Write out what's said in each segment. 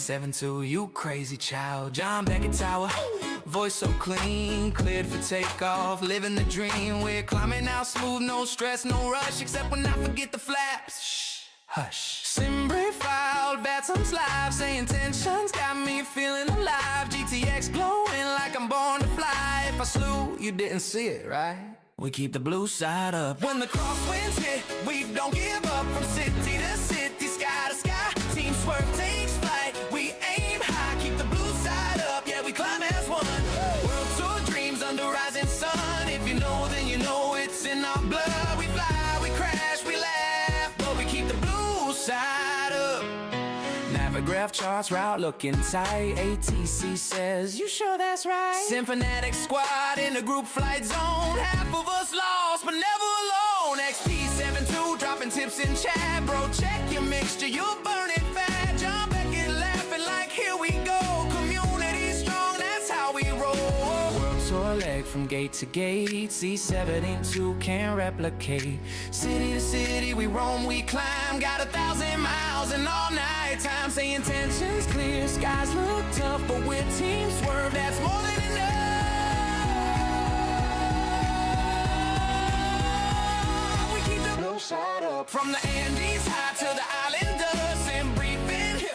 SP72, you crazy child. John Beckett Tower, voice so clean, cleared for takeoff, living the dream. We're climbing out smooth, no stress, no rush, except when I forget the flaps. Shh, hush. Simbre filed, Batsum's live, SayIntentions got me feeling alive. GTX glowing like I'm born to fly. If I slew, you didn't see it, right? We keep the blue side up. When the crosswinds hit, we don't give up. From city to city, sky to sky, Team Swerve takes flight. We aim high, keep the blue side up. Yeah, we climb as one. World tour dreams under rising sun. If you know, then you know it's in our blood. We fly, we crash, we laugh, but we keep the blue side up. Navigraph charts, route looking tight. ATC says, you sure that's right? Symphonetic squad in a group flight zone. Half of us lost, but never alone. XP72 dropping tips in chat. Bro, check your mixture, you're burning fat. John Beckett laughing like, here we go. Community strong, that's how we roll. World tour leg from gate to gate. C72 can't replicate. City to city, we roam, we climb. Got 1,000 miles and all night time. SayIntentions clear, skies look tough, but we're Team Swerve, that's more than enough. We keep the blue side up. From the Andes high to the island dust and briefing.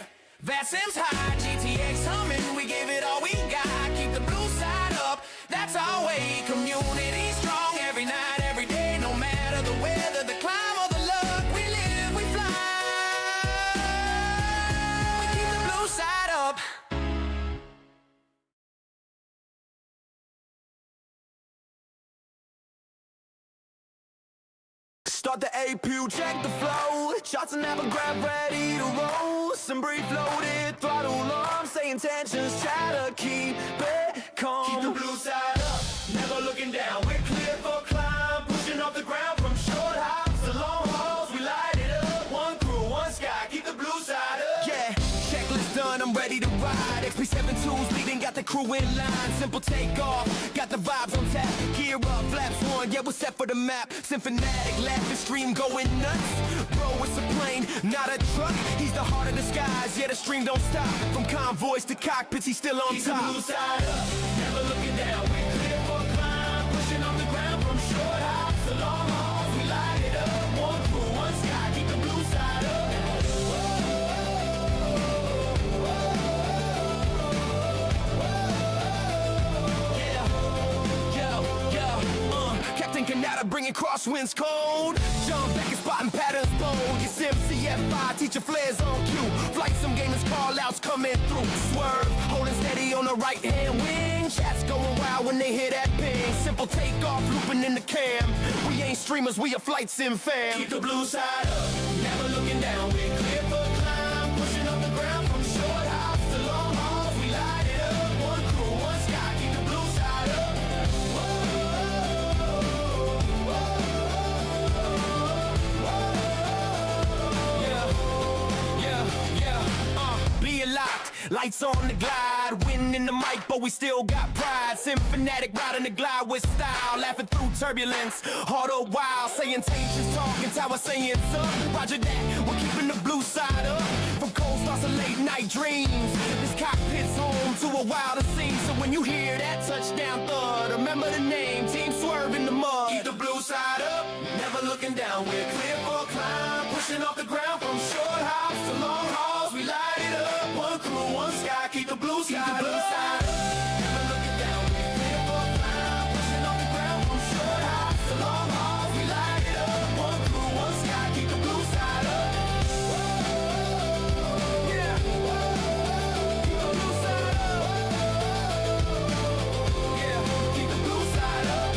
Vasim's high, GTX humming, we give it all we got. Keep the blue side up, that's our way. Community strong every night, every day. No matter the weather, the climb, or the luck. We live, we fly. We keep the blue side up. Start the APU, check the flow. Shots and never grab ready to roll. Some brief loaded, throttle on. SayIntentions, try to keep it calm. Keep the blue side up, never looking down. We're clear for climb, pushing off the ground from short hops to long hauls. We light it up, one crew, one sky. Keep the blue side up. Yeah, checklist done, I'm ready to ride. XP72's leading, got the crew in line. Simple takeoff, got the vibes on tap. Gear up, flaps on, yeah, we're set for the map. Symphonetic, laughing stream going nuts. Bro, it's a plane, not a truck. He's the heart of the skies, yeah, the stream don't stop. From convoys to cockpits, he's still on Keep top. the blue side up, never looking down. We're clear for climb, pushing off the ground from short hops to long hauls. We light it up, one crew, one sky. Keep the blue side up. Captain Canada bringing crosswinds cold. John Beckett spotting patterns bold. Your MSFS teacher flares on cue. Flight some gamers call outs coming through. Swerve, holding steady on the right hand wing. Chats going wild when they hear that ping. Simple takeoff, looping in the cam. We ain't streamers, we a flight sim fam. Keep the blue side up, never looking down. We're clear for climb, pushing off the ground from short hops to long hauls. We light it up, one crew, one sky. Keep the blue side up. Be locked, lights on the glide. Wind in the mic, but we still got pride. Symphonetic riding the glide with style. Laughing through turbulence, hard or wild. SayIntentions talking, tower saying up. Roger that, we're keeping the blue side up. From cold starts to late night dreams. This cockpit's home to a wilder scene. So when you hear that touchdown thud, remember the name, Team Swerve in the mud. Keep the blue side up, never looking down. We're clear for climb, pushing off the ground from short hops to long hauls. We light it up, one crew, one sky. Keep the blue side up. Never looking down. We're clear for climb, pushing off the ground from short hops to long hauls. We light it up, one crew, one sky. Keep the blue side up. Yeah. Keep the blue side up. Yeah. Keep the blue side up.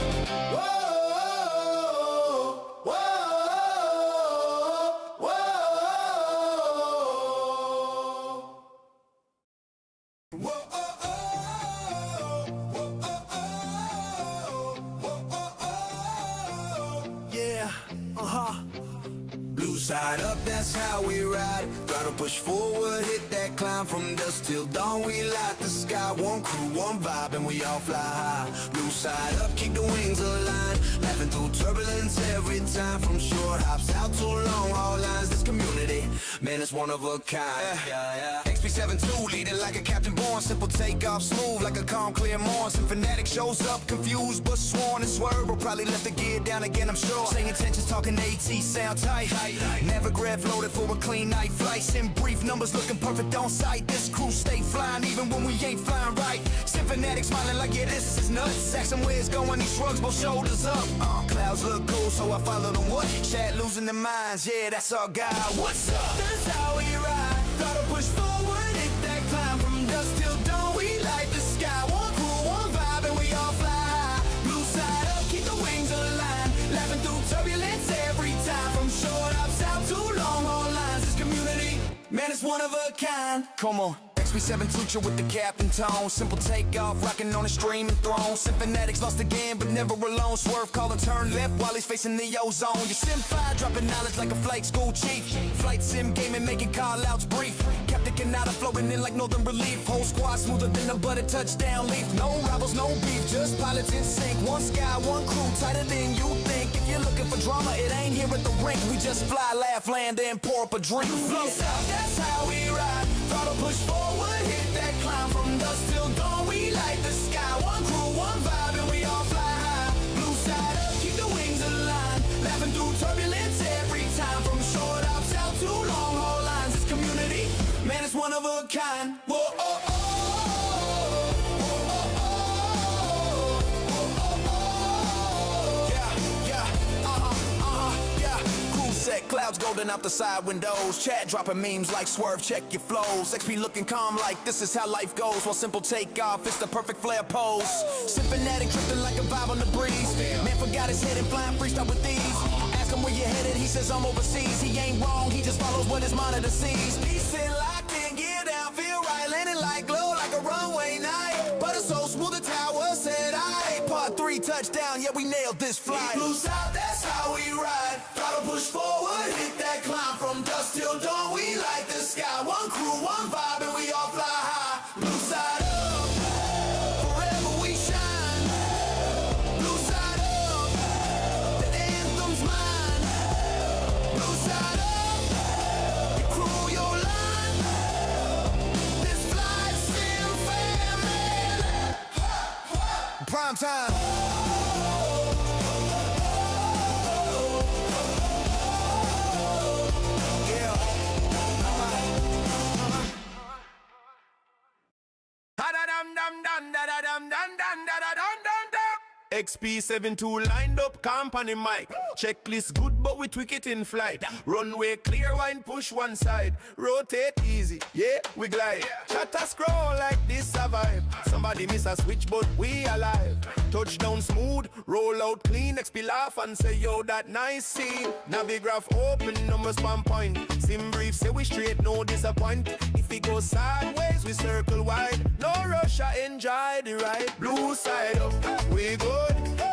Blue side up, that's how we ride. Throttle push forward, hit that that climb from dusk till dawn. We light the sky, one crew, one vibe, and we all fly high. Blue side up, keep the wings aligned, laughing through turbulence every time. From short hops out to long haul lines, this community, man, it's one of a kind. XP72 leading like a captain born, simple takeoff, smooth like a calm, clear morn. Some fanatic shows up, confused but sworn, and Swerve will probably let the gear down again, I'm sure. SayIntentions talking AT, sound tight. Never grab loaded for a clean night flights. In brief, numbers looking perfect on sight. This crew stay flying even when we ain't flying right. Fanatic smiling like, yeah, this is nuts. Saxon where it's going, he shrugs both shoulders up. Clouds look cool, so I follow them. What? Chat losing their minds, yeah, that's our guy. What's up? That's how we ride. Gotta push forward, hit that climb from dusk till dawn. We light the sky, one crew, one vibe, and we all fly high. Blue side up, keep the wings aligned, laughing through turbulence every time. From short ups out to long haul lines, this community, man, it's one of a kind. Come on. XP7 Tucha with the captain tone, simple takeoff, rocking on a streaming throne. Fanatics lost again, but never alone. Swerve calling turn left while he's facing the ozone. Your sim 5 dropping knowledge like a flight school chief. Flight sim gaming, making call-outs brief. Captain Canada floating in like northern relief. Whole squad smoother than a buttered touchdown leaf. No rivals, no beef, just pilots in sync. One sky, one crew, tighter than you think. If you're looking for drama, it ain't here at the rink. We just fly, laugh, land, and pour up a drink. Flow south, that's how we ride. Throttle push forward, hit that climb from dusk till dawn. We light the sky, one crew, one vibe, and we all fly high. Blue side up, keep the wings aligned, laughing through turbulence every time. From short hops out to long haul lines, this community, man, it's one of a kind. Whoa, oh, oh. Set clouds golden out the side windows, chat dropping memes like Swerve, check your flows. XP looking calm like this is how life goes. While simple takeoff, it's the perfect flare pose. Symphonetic drifting like a vibe on the breeze. Man forgot his head and flying freestyle with these. Ask him where you headed, he says I'm overseas. He ain't wrong, he just follows what his monitor sees. Decent, locked in, gear down, feel right, landing like glow like a runway night. Butter so smooth the tower said I. Part 3 touchdown, yeah we nailed this flight. Blue south, that's how we ride. Throttle push forward, hit that climb from dusk till dawn. We light the sky, one crew, one vibe, and we all fly high. Blue side up, forever we shine. Blue side up, the anthem's mine. Blue side up, you crew your line. This flight sim family. Prime time. XP72 lined up, company mic. Checklist good, but we tweak it in flight. Runway clear, wine push one side. Rotate easy, yeah, we glide. Chatter scroll like this a vibe. Somebody miss a switch, but we alive. Touchdown smooth, roll out clean. XP laugh and say, yo, that nice scene. Navigraph open, numbers one point. Sim brief, say we straight, no disappoint. If it goes sideways, we circle wide. No rush, I enjoy the ride. Blue side up, we good.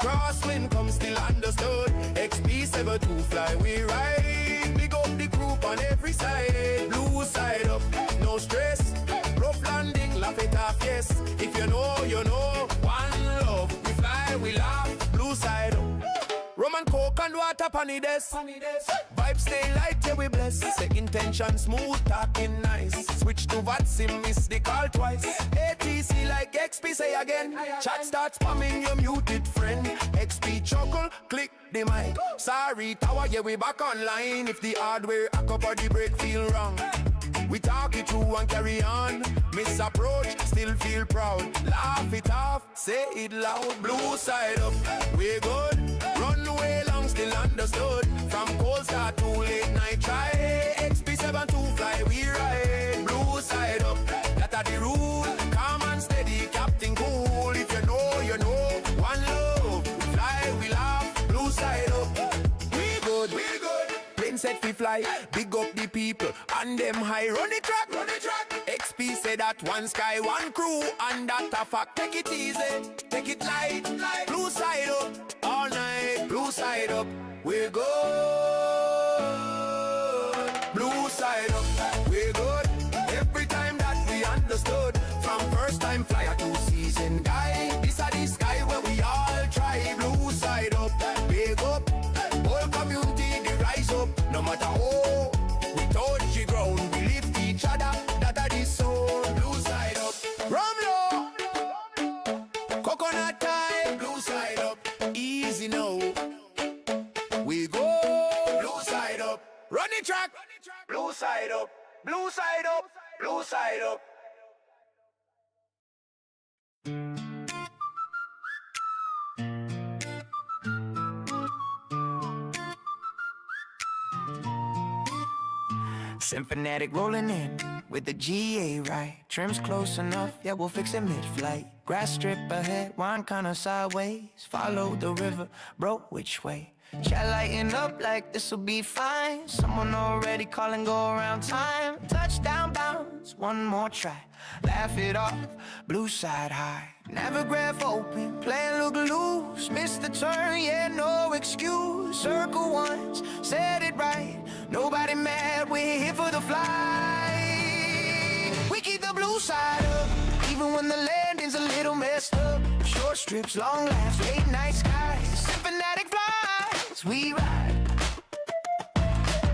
Crosswind come still understood. XP72 fly, we ride. Big up the group on every side. Blue side up, no stress. Rough landing, laugh it off, yes. If you know, you know. One love, we fly, we laugh. Blue side up. Rum and coke and water pon the desk. Vibes stay light, yeah we bless. SayIntentions smooth, talking nice. Switch to VATSIM, miss the call twice. ATC like XP say again. Chat starts spamming your muted friend. XP chuckle, click the mic. Sorry tower, yeah we back online. If the hardware hack up or the break feel wrong, we talk it through and carry on. Misapproach, still feel proud. Laugh it off, say it loud. Blue side up, we good. Runway long, still understood. From cold start to late night try. XP72 fly, we ride. Blue side up, that are the rule. Calm and steady, captain cool. If you know, you know. One love, we fly, we laugh. Blue side up, we good, we good. Plane set we fly, big up the people. And them high, run the track, run the track. XP say that one sky, one crew. And that a fact, take it easy, take it light, light. Blue side up, all night. Blue side up, we're good. Blue side up, we're good. Every time Blue side up, blue side up. Symphonetic rolling in with the GA right. Trim's close enough, yeah, we'll fix it mid-flight. Grass strip ahead, wine kinda sideways. Follow the river, bro, which way? Chat lighting up like this'll be fine. Someone already calling, go around time. Touchdown bounce, one more try. Laugh it off, blue side high. Never grab open, play look loose. Miss the turn, yeah, no excuse. Circle once, said it right. Nobody mad, we're here for the flight. We keep the blue side up, even when the landing's a little messed up. Short strips, long laughs, late night skies. Symphonetic flights, we ride.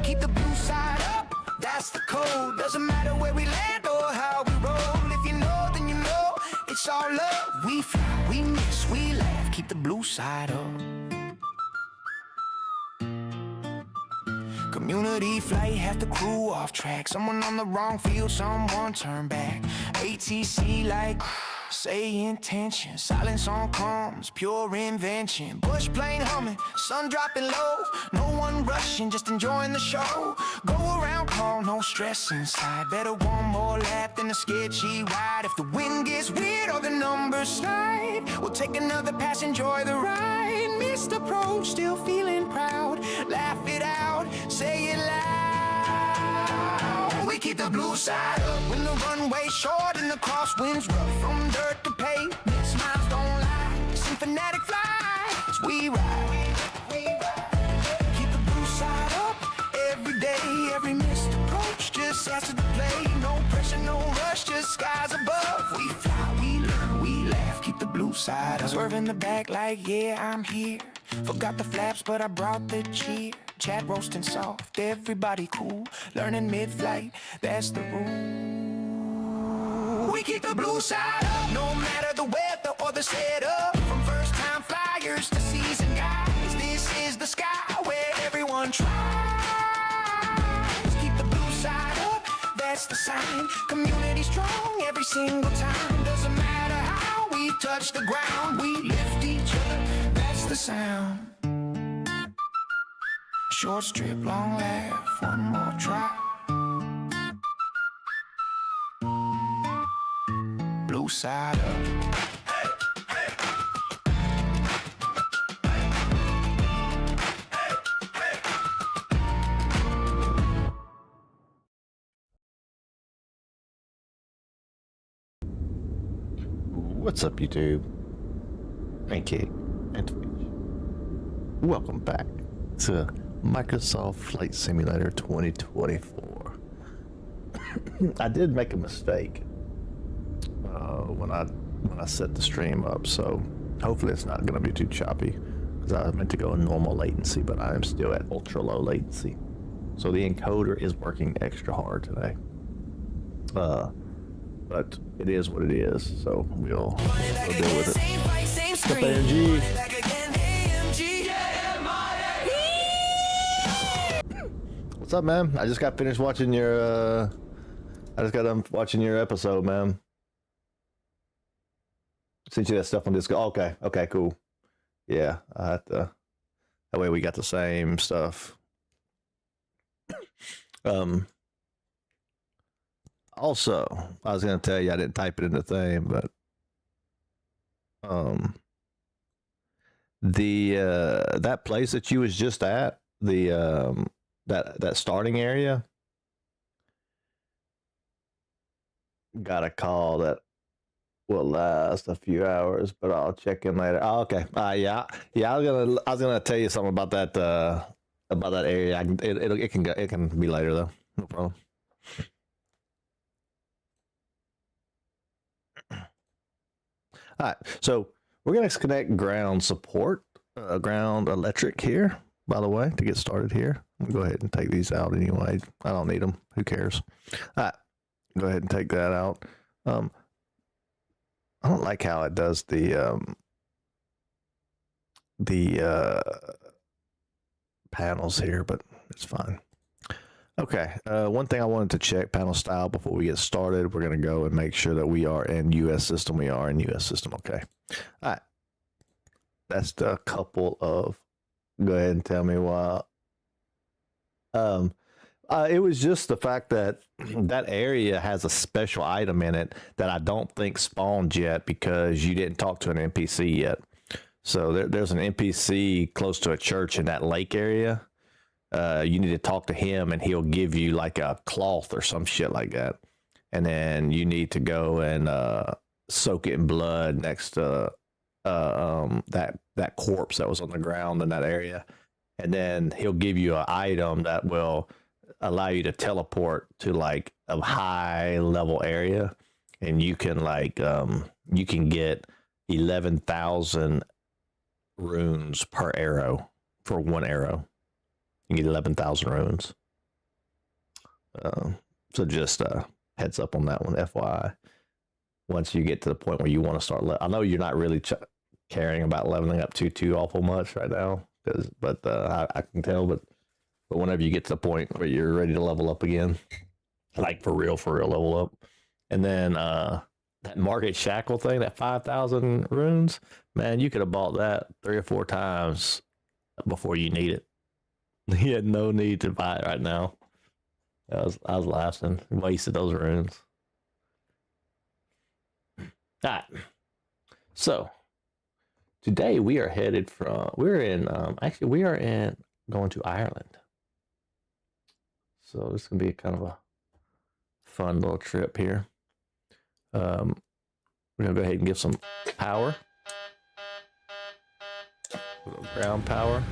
Keep the blue side up, that's the code. Doesn't matter where we land or how we roll. If you know, then you know, it's all love. We fly, we miss, we laugh. Keep the blue side up. Community flight, half the crew off track. Someone on the wrong field, someone turn back. ATC like say intention. Silence on comms, pure invention. Bush plane humming, sun dropping low. No one rushing, just enjoying the show. Go around, call, no stress inside. Better one more lap than a sketchy ride. If the wind gets weird or the numbers slide, we'll take another pass, enjoy the ride. Missed approach, still feeling proud. Laugh it out, say it loud. We keep the blue side up when the runway's short and the crosswinds rough. From dirt to pavement, smiles don't lie. Symphonetic flights, we ride. Keep the blue side up every day. Every missed approach just adds to the play. No pressure, no rush, just skies above. We fly, we learn, we laugh. Keep the blue side up. Swerve in the back like, yeah, I'm here. Forgot the flaps, but I brought the cheer. Chat roasting soft, everybody cool. Learning mid-flight, that's the rule. We keep the blue side up, no matter the weather or the setup. From first-time flyers to seasoned guys, this is the sky where everyone tries. Keep the blue side up, that's the sign. Community strong every single time. Doesn't matter how we touch the ground, we lift each other, that's the sound. Short strip, long laugh, one more try. Blue side up. What's up, YouTube? Thank you, and Twitch. Welcome back to Microsoft Flight Simulator 2024. I did make a mistake when I set the stream up, so hopefully it's not going to be too choppy, because I meant to go in normal latency, but I am still at ultra low latency. So the encoder is working extra hard today. But it is what it is, so we'll deal with it. What's up, AMG? What's up, man? I just got finished watching your I just got done watching your episode, man. Sent you that stuff on Discord. Okay, cool. Yeah, I had to, that way we got the same stuff. Also, I was gonna tell you, I didn't type it in the thing, but that place that you was just at, the that starting area, got a call that will last a few hours, but I'll check in later. Oh, okay. Yeah. I was gonna tell you something about that area. It can be later though. No problem. All right, so we're going to connect ground support, ground electric here, by the way, to get started here. I'll go ahead and take these out anyway. I don't need them. Who cares? All right, go ahead and take that out. I don't like how it does the panels here, but it's fine. Okay, one thing I wanted to check panel style before we get started. We're going to go and make sure that we are in US system. We are in US system. Okay. All right. That's the couple of, go ahead and tell me why. It was just the fact that that area has a special item in it that I don't think spawned yet because you didn't talk to an NPC yet. So there's an NPC close to a church in that lake area. You need to talk to him and he'll give you like a cloth or some shit like that. And then you need to go and soak it in blood next to that corpse that was on the ground in that area. And then he'll give you an item that will allow you to teleport to like a high level area. And you can like, you can get 11,000 runes per arrow for one arrow. You get 11,000 runes. So just heads up on that one, FYI. Once you get to the point where you want to start, I know you're not really caring about leveling up too awful much right now, but I can tell. But whenever you get to the point where you're ready to level up again, like for real level up, and then that Market Shackle thing, that 5,000 runes, man, you could have bought that 3 or 4 times before you need it. He had no need to buy it right now. I was laughing. Wasted those runes. All right. So today we are headed from. We're in. We are in going to Ireland. So this is gonna be kind of a fun little trip here. We're gonna go ahead and give some power. A little ground power.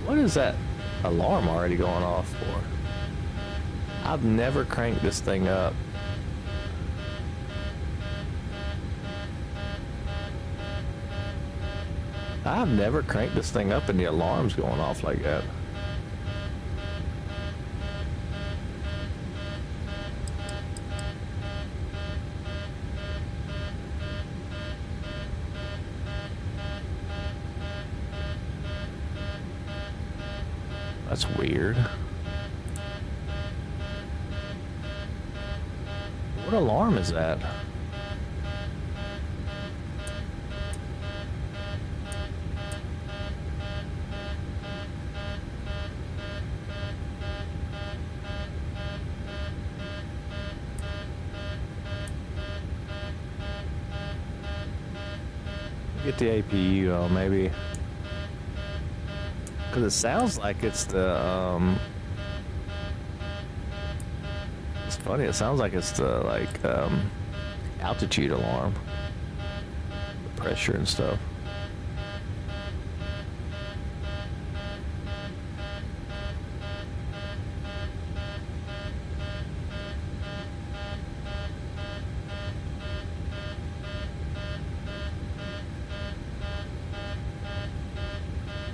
What is that alarm already going off for? I've never cranked this thing up. I've never cranked this thing up and the alarm's going off like that. That's weird. What alarm is that? Get the APU on, maybe. Because it sounds like it's the, it's funny, it sounds like it's the, like, altitude alarm. The pressure and stuff.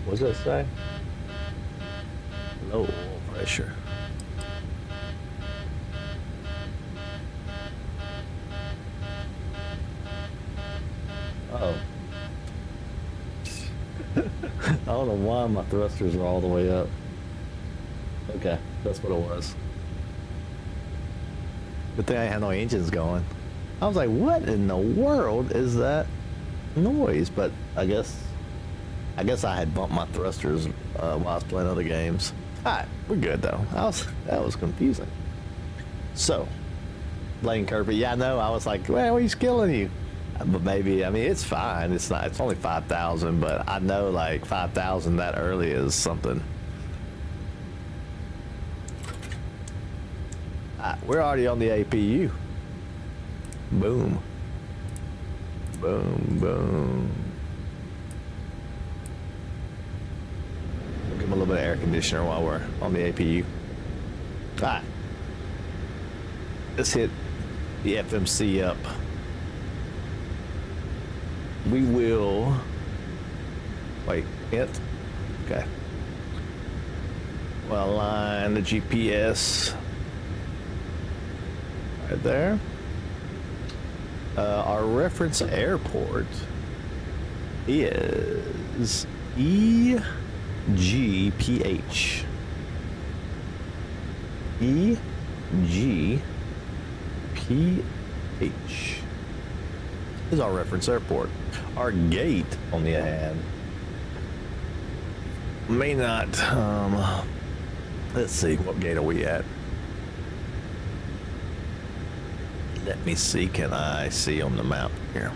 What does that say? Low oil pressure. Oh. I don't know why my thrusters are all the way up. Okay, that's what it was. Good thing I had no engines going. I was like, what in the world is that noise? But I guess I had bumped my thrusters while I was playing other games. Alright, we're good though. That was confusing. So, lane curve. Yeah, I know. I was like, well, he's killing you. But maybe, I mean, it's fine. It's not. It's only 5,000, but I know like 5,000 that early is something. We're already on the APU. Boom. Boom, boom. Give him a little bit of air conditioner while we're on the APU. Alright. Let's hit the FMC up. We will... Wait, it? Okay. Well, align the GPS. Right there. Our reference airport is EGPH. EGPH is our reference airport. Our gate, on the other hand, may not, let's see, what gate are we at? Let me see, can I see on the map here?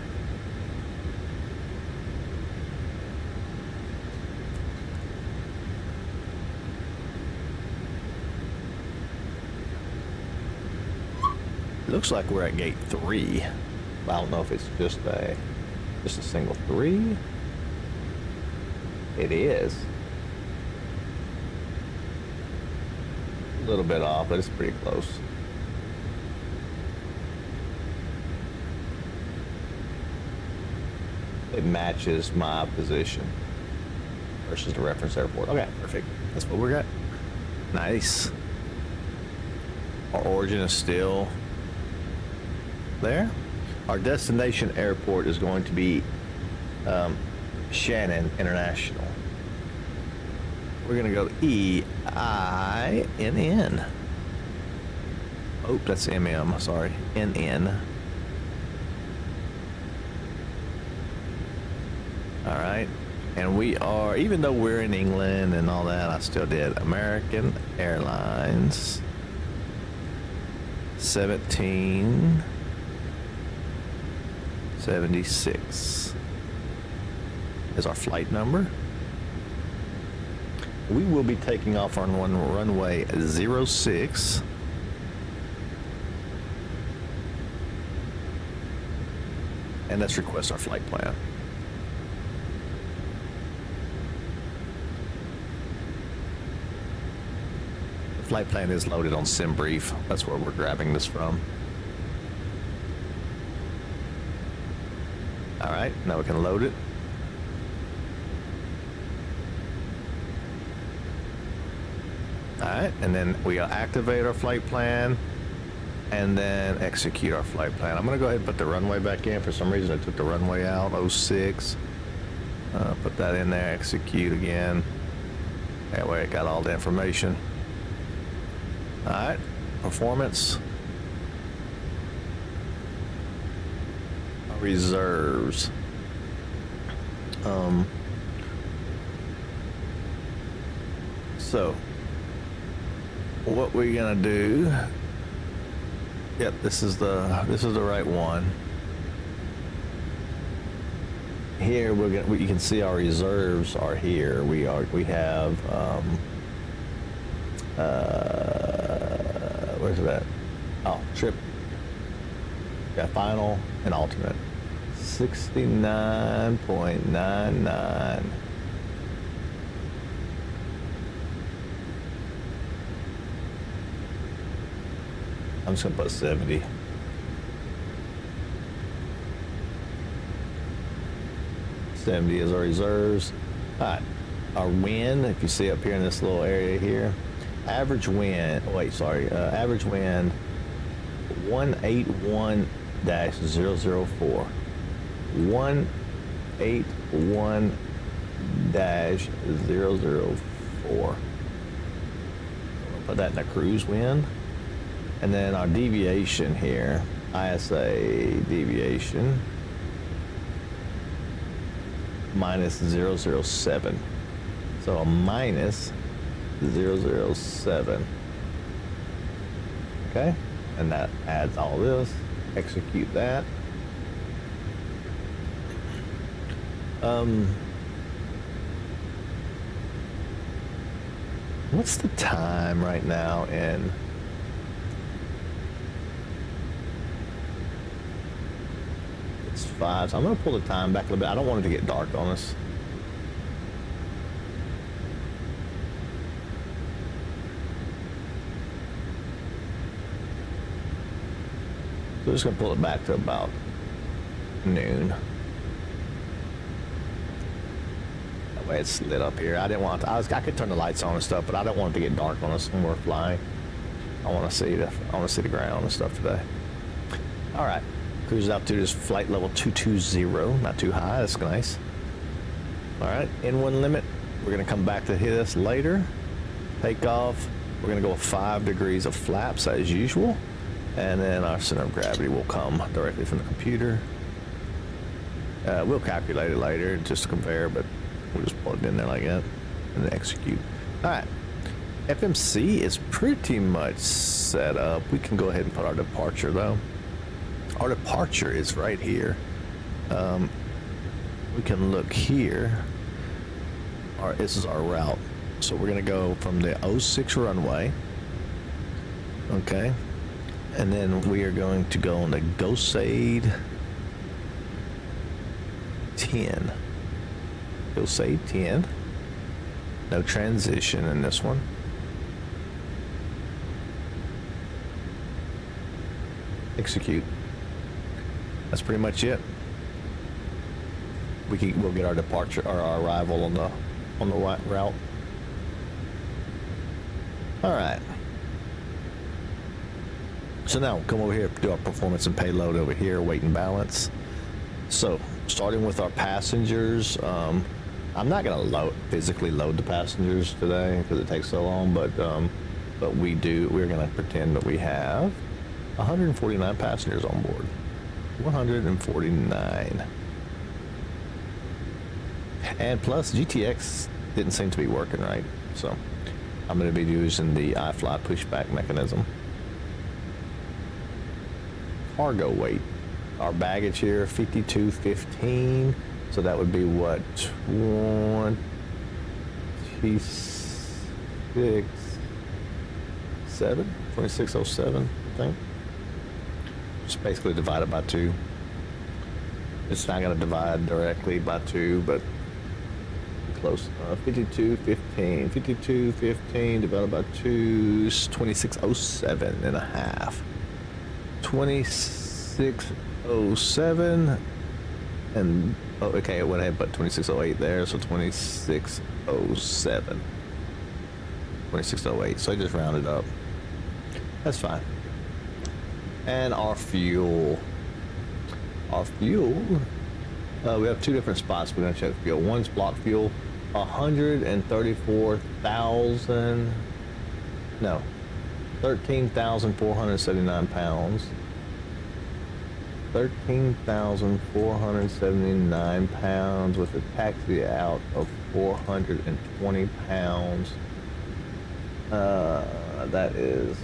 Looks like we're at gate 3. I don't know if it's just a single 3. It is. A little bit off, but it's pretty close. It matches my position versus the reference airport. Okay, perfect. That's what we got. Nice. Our origin is still there. Our destination airport is going to be Shannon International. We're going to go EINN. Oh, that's MM, sorry. NN. All right. And we are, even though we're in England and all that, I still did American Airlines 1776 is our flight number. We will be taking off on runway 06. And let's request our flight plan. The flight plan is loaded on SimBrief. That's where we're grabbing this from. All right, now we can load it. All right, and then we activate our flight plan and then execute our flight plan. I'm gonna go ahead and put the runway back in. For some reason I took the runway out, 06. Put that in there, execute again. That way it got all the information. All right, performance. Reserves. So what we're gonna do, yep, this is the right one. Here you can see our reserves are here. We have where's it at? Oh, trip. Got final and alternate. 69.99. I'm just gonna put 70. Is our reserves. All right, our wind, if you see up here in this little area here, average wind, average wind 181-004. 181-004. Put that in a cruise wind. And then our deviation here, ISA deviation, minus 007. So a minus 007. Okay, and that adds all this. Execute that. What's the time right now in? It's 5, so I'm gonna pull the time back a little bit. I don't want it to get dark on us. So I'm just gonna pull it back to about noon. That way it's lit up here. I didn't want to, I could turn the lights on and stuff, but I don't want it to get dark on us when we're flying. I want to see the ground and stuff today. All right, cruise altitude is flight level 220, not too high. That's nice. All right, N1 limit. We're gonna come back to hit us later. Take off We're gonna go with 5 degrees of flaps as usual, and then our center of gravity will come directly from the computer. We'll calculate it later just to compare, but we'll just plug it in there like that and then execute. All right, FMC is pretty much set up. We can go ahead and put our departure though. Our departure is right here. We can look here. This is our route. So we're gonna go from the 06 runway. Okay. And then we are going to go on the GoSade 10. GoSade 10. No transition in this one. Execute. That's pretty much it. We'll get our departure or our arrival on the right route. All right. So now we'll come over here, do our performance and payload over here, weight and balance. So starting with our passengers, I'm not gonna physically load the passengers today because it takes so long, but we're gonna pretend that we have 149 passengers on board. 149. And plus GTX didn't seem to be working right, so I'm going to be using the iFly pushback mechanism. Cargo weight. Our baggage here, 5215. So that would be what? 2607, I think. Just basically divided by 2. It's not going to divide directly by 2, but close. 5215 divided by 2 is 2607 and a half. 2607 and okay, it went ahead but 2608 there, so 2607. 2608. So I just rounded up. That's fine. And our fuel. We have 2 different spots we're going to check fuel. One's block fuel, 13,479 pounds. 13,479 pounds with a taxi out of 420 pounds. That is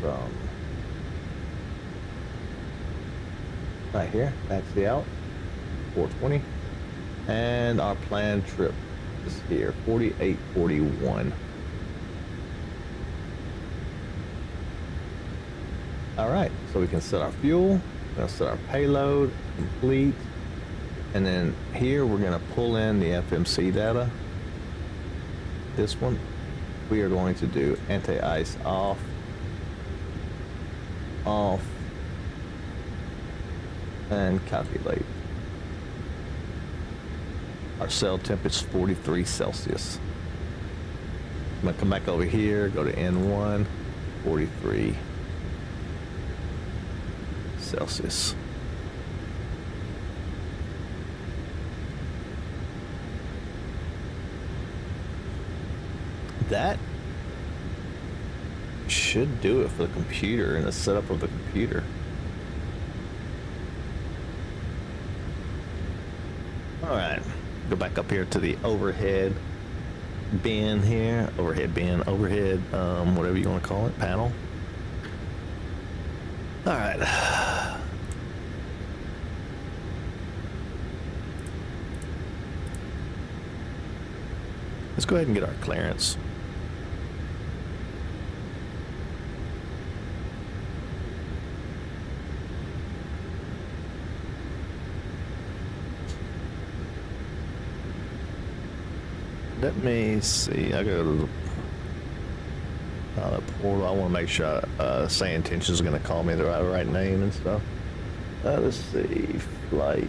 from right here, taxi out, 420. And our planned trip is here, 4841. All right, so we can set our fuel, we're gonna set our payload, complete. And then here we're gonna pull in the FMC data. This one, we are going to do anti-ice off, and calculate. Our cell temp is 43 Celsius. I'm gonna come back over here, go to N1, 43 Celsius. That should do it for the computer and the setup of the computer. All right, go back up here to the overhead bin here, overhead, whatever you want to call it, panel. All right. Let's go ahead and get our clearance. Let me see. I go to the portal. I want to make sure SayIntentions is going to call me the right name and stuff. Let's see. Flights.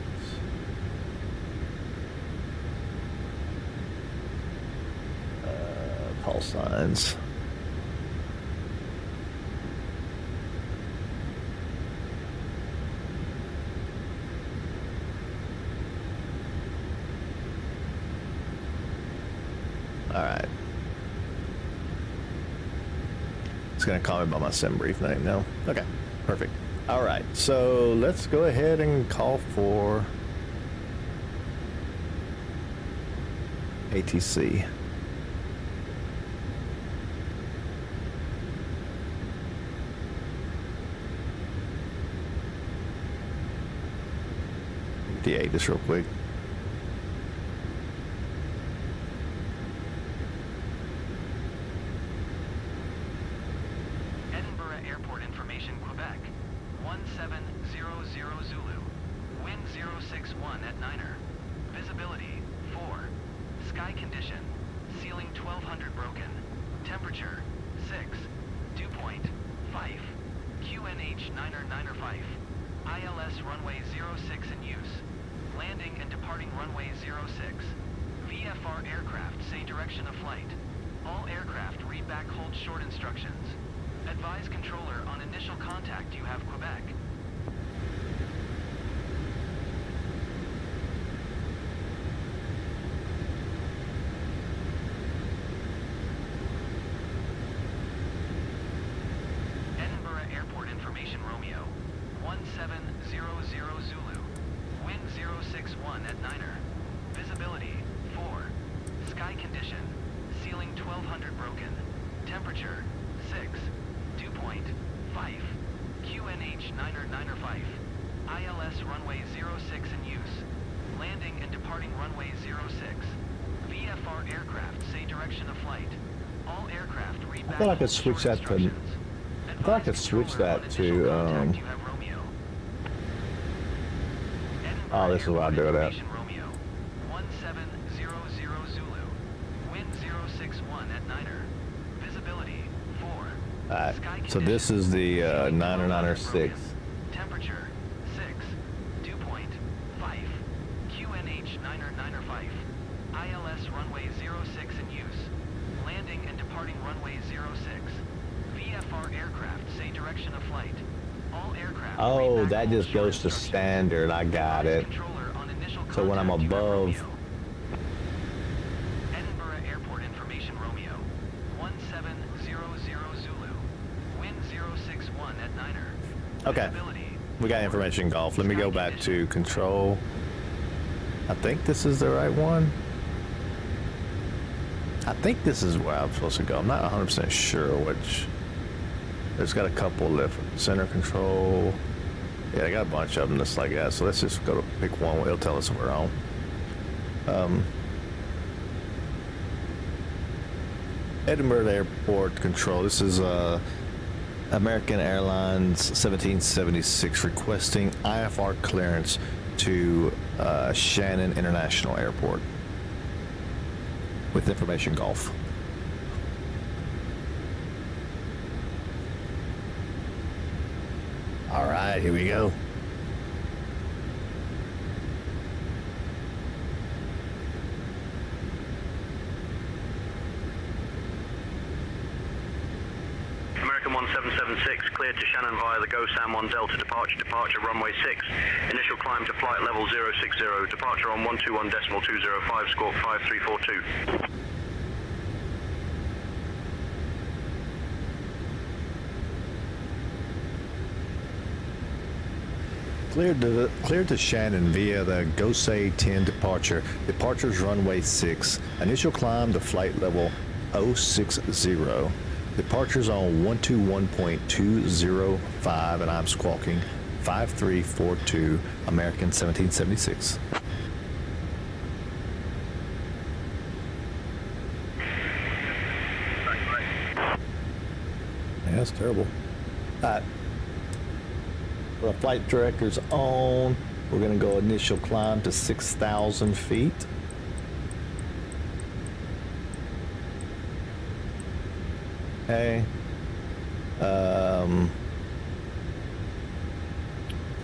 Call signs. All right. It's gonna call me by my sim brief name now. Okay, perfect. All right, so let's go ahead and call for ATC. D8 this real quick. Edinburgh Airport Information, Quebec. 1700 Zulu. Wind 061 at Niner. Visibility 4. Sky condition. Ceiling 1200 broken. Temperature 6. Dew point 5. QNH 995. ILS runway 06 in use. Landing and departing runway 06. VFR aircraft say direction of flight. All aircraft read back hold short instructions. Advise controller on initial contact you have Quebec. Edinburgh Airport Information, Romeo. 1700 Zulu. Wind 061 at Niner. Visibility 4. Sky condition. Ceiling 1200 broken. Temperature 6. Dew point 5. QNH 995. ILS runway 06 in use. Landing and departing runway 06. VFR aircraft say direction of flight. All aircraft read back. I thought I could switch that to. I thought I could switch that to. Oh, this is what I do it at. Romeo. 1700 Zulu. Wind 061 at Niner. Visibility 4. Alright, so this is the 996. Temperature 6. Dew point 5. QNH 995. ILS runway 06 in use. Landing and departing runway 06. VFR aircraft say direction of flight. All aircraft. Oh, that just goes to standard. I got it. So when I'm above. Edinburgh Airport Information, Romeo. 1700 Zulu. Wind 061 at Niner. Okay, we got information golf. Let me go back to control. I think this is the right one. I think this is where I'm supposed to go. I'm not 100% sure which. There's got a couple different center control. Yeah, I got a bunch of them just like that. So let's just go to pick one. It'll tell us we're on. Edinburgh Airport Control. This is American Airlines 1776 requesting IFR clearance to Shannon International Airport with information golf. All right, here we go. American 1776, cleared to Shannon via the Go San Juan Delta departure runway 6. Initial climb to flight level 060, departure on 121.205, score 5342. Cleared to Shannon via the GOSAE 10 departure. Departures runway 6. Initial climb to flight level 060. Departures on 121.205, and I'm squawking 5342, American 1776. Yeah, that's terrible. All right. The flight director's on. We're going to go initial climb to 6,000 feet. Okay.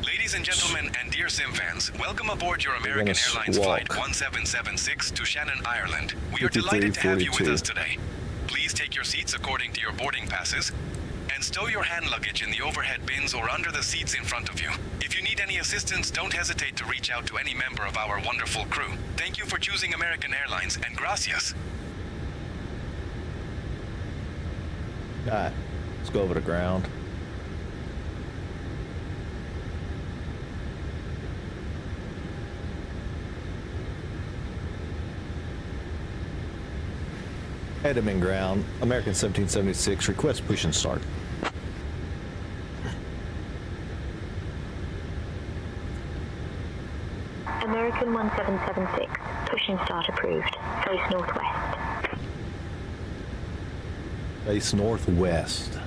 Ladies and gentlemen and dear sim fans, welcome aboard your American Airlines Flight 1776 to Shannon, Ireland. We are delighted to have you with us today. Please take your seats according to your boarding passes and stow your hand luggage in the overhead bins or under the seats in front of you. If you need any assistance, don't hesitate to reach out to any member of our wonderful crew. Thank you for choosing American Airlines, and gracias. Alright, let's go over the ground. Edinburgh ground, American 1776, request push and start. American 1776, push and start approved. Face northwest. Face northwest.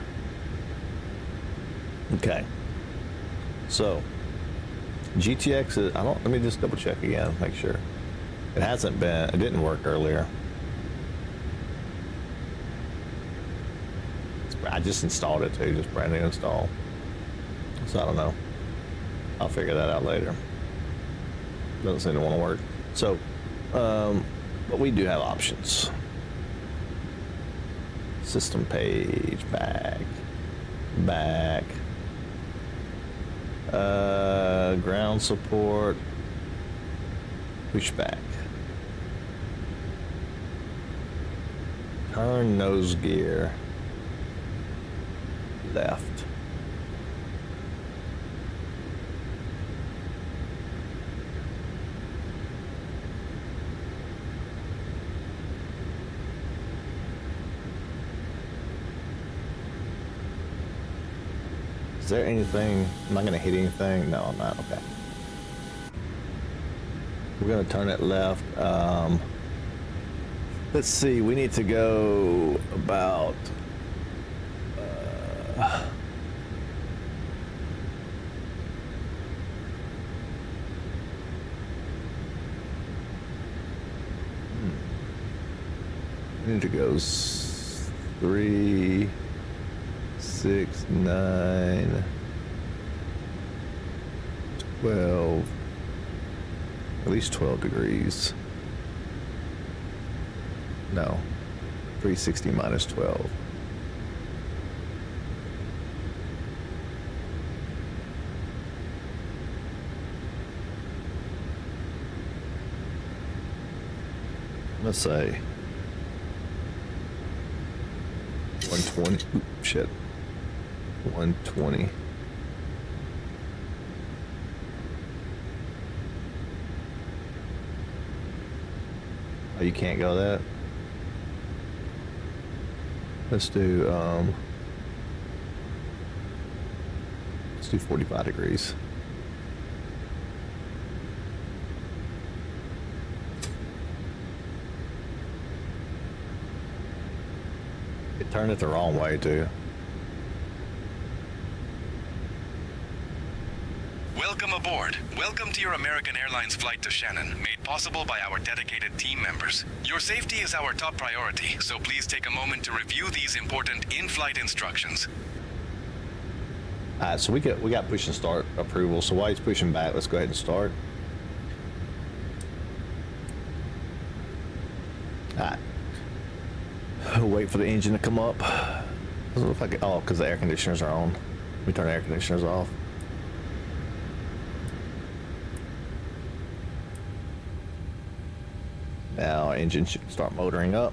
Okay. So, GTX is, let me just double check again, make sure. It didn't work earlier. I just installed it too, just brand new install. So I don't know. I'll figure that out later. Doesn't seem to want to work. So, but we do have options. System page, back. Ground support, pushback. Turn nose gear. Left. Is there anything? Am I going to hit anything? No, I'm not. Okay. We're going to turn it left. Let's see. We need to go about... We need to go 3, 6, 9, 12, at least 12 degrees. No, 360 minus 12. Let's say 120. Ooh, shit. 120. Oh, you can't go that? Let's do 45 degrees. It turned it the wrong way too. Welcome aboard. Welcome to your American Airlines flight to Shannon, made possible by our dedicated team members. Your safety is our top priority, so please take a moment to review these important in-flight instructions. Alright, so we got push and start approval, so while he's pushing back, let's go ahead and start. Alright. Wait for the engine to come up. Doesn't look like it, oh, because the air conditioners are on. We turn the air conditioners off. Now our engine should start motoring up.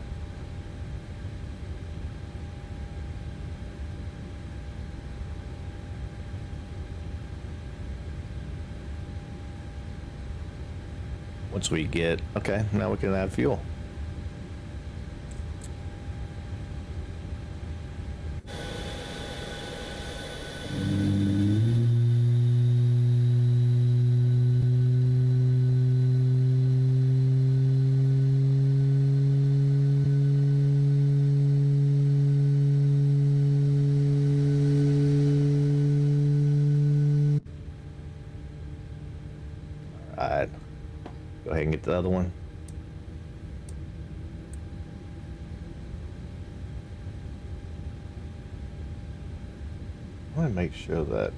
Once we get, okay, now we can add fuel. Alright, go ahead and get the other one. I want to make sure that,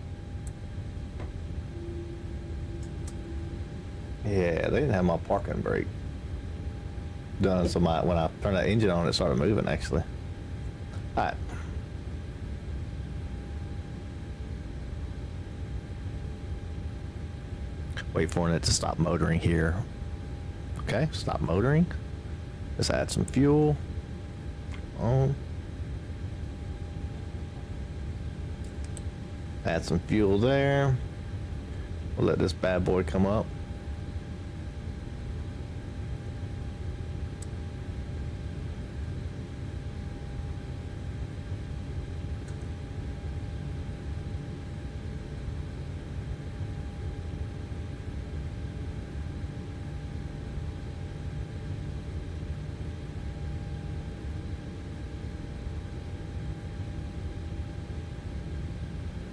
yeah, they didn't have my parking brake done, so when I turned that engine on, it started moving actually. Alright. Wait for it to stop motoring here. Okay, stop motoring. Let's add some fuel. On. Add some fuel there. We'll let this bad boy come up.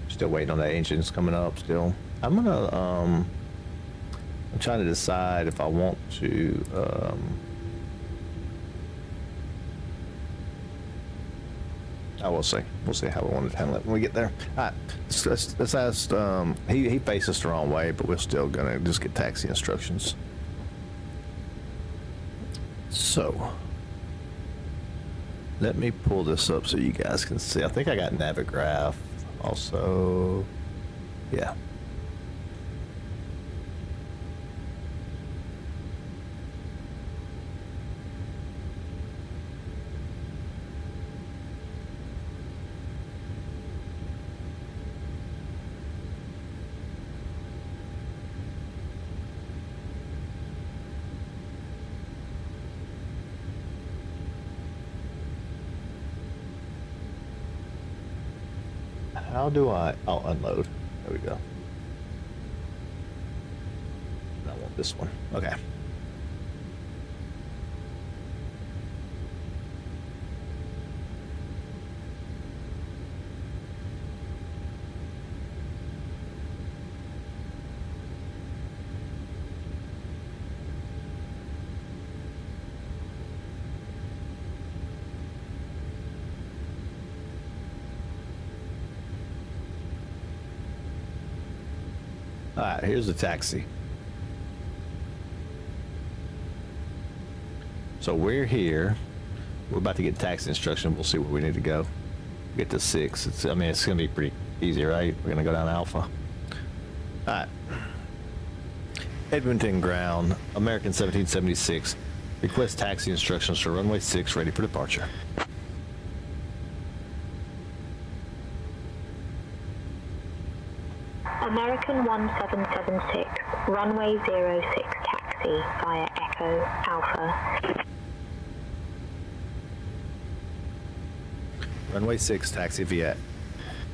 Still waiting on that engine's coming up still. I'm trying to decide if I want to we'll see. We'll see how we want to handle it when we get there. Alright, let's ask he faced us the wrong way, but we're still gonna just get taxi instructions. So let me pull this up so you guys can see. I think I got Navigraph also. Yeah. How do I... Oh, unload. There we go. I want this one. Okay. Alright, here's the taxi. So we're here. We're about to get taxi instruction. We'll see where we need to go. Get to 6. I mean, it's going to be pretty easy, right? We're going to go down Alpha. Alright. Edmonton ground, American 1776. Request taxi instructions for runway 6, ready for departure. American 1776, runway 06 taxi via Echo Alpha. Runway 6 taxi via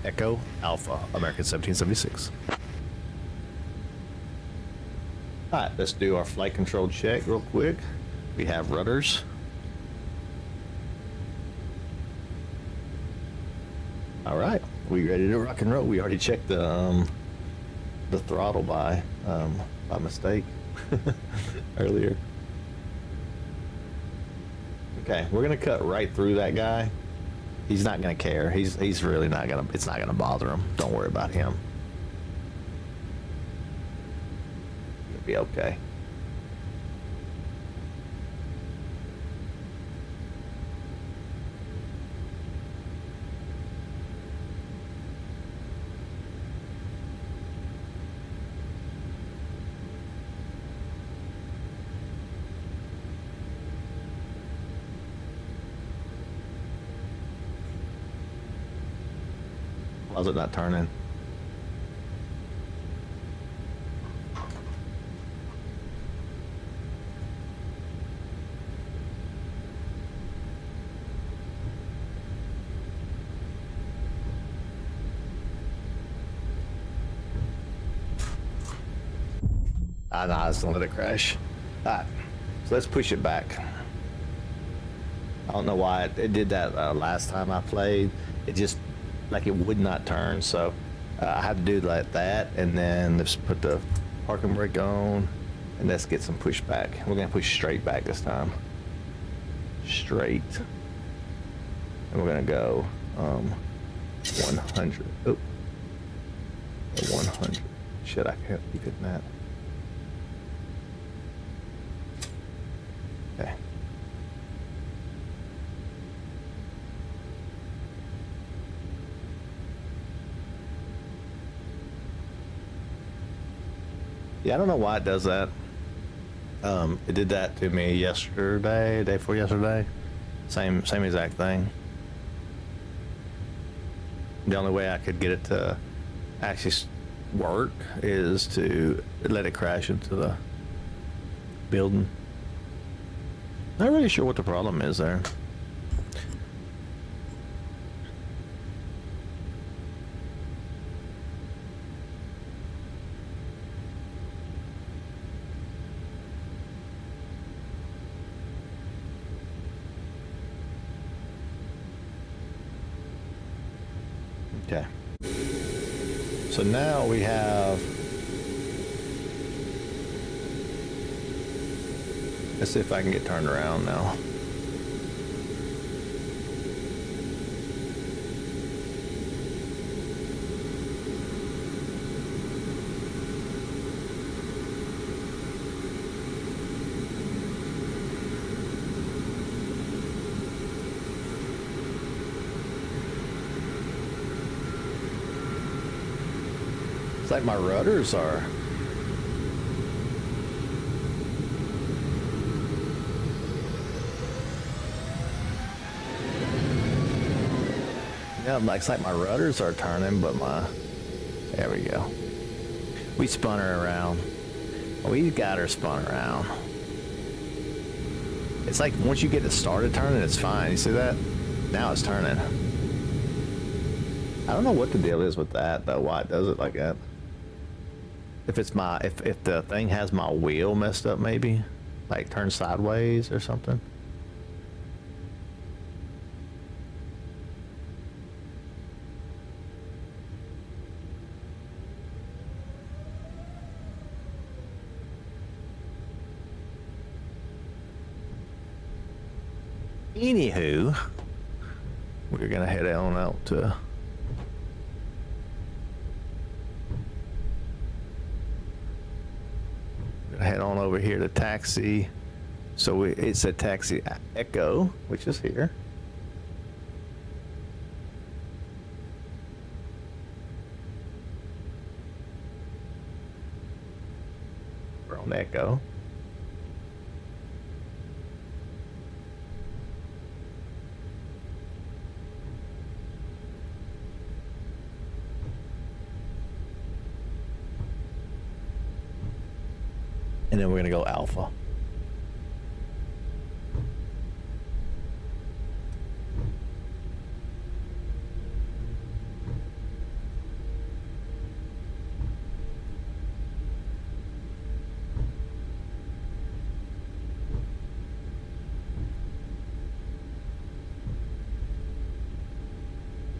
Echo Alpha, American 1776. Alright, let's do our flight control check real quick. We have rudders. Alright, we ready to rock and roll. We already checked the throttle by mistake earlier. Okay, we're gonna cut right through that guy. He's not gonna care. He's really not gonna. It's not gonna bother him. Don't worry about him. It'll be okay. How's it not turning? Nah, just don't let it crash. Alright, so let's push it back. I don't know why it did that last time I played. It just like it would not turn, so I had to do like that, and then let's put the parking brake on, and let's get some push back. We're gonna push straight back this time. Straight. And we're gonna go 100. Oh, 100. Shit, I can't keep hitting that. Okay. Yeah, I don't know why it does that. It did that to me yesterday, day before yesterday. Same exact thing. The only way I could get it to actually work is to let it crash into the building. Not really sure what the problem is there. Okay. So now we have, let's see if I can get turned around now. It's like my rudders are. Yeah, it's like my rudders are turning, but there we go. We spun her around. We got her spun around. It's like once you get it started turning, it's fine. You see that? Now it's turning. I don't know what the deal is with that though, why it does it like that. If it's if the thing has my wheel messed up, maybe like turn sideways or something. Anywho, we're gonna head on out to head on over here to taxi. So it's a taxi Echo, which is here. We're on Echo. And then we're gonna go Alpha.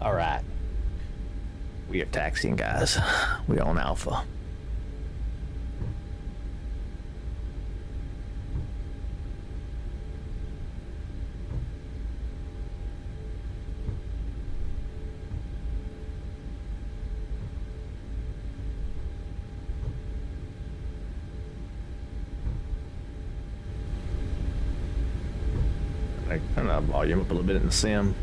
All right. We are taxiing, guys. We're on Alpha. I turn the volume up a little bit in the sim.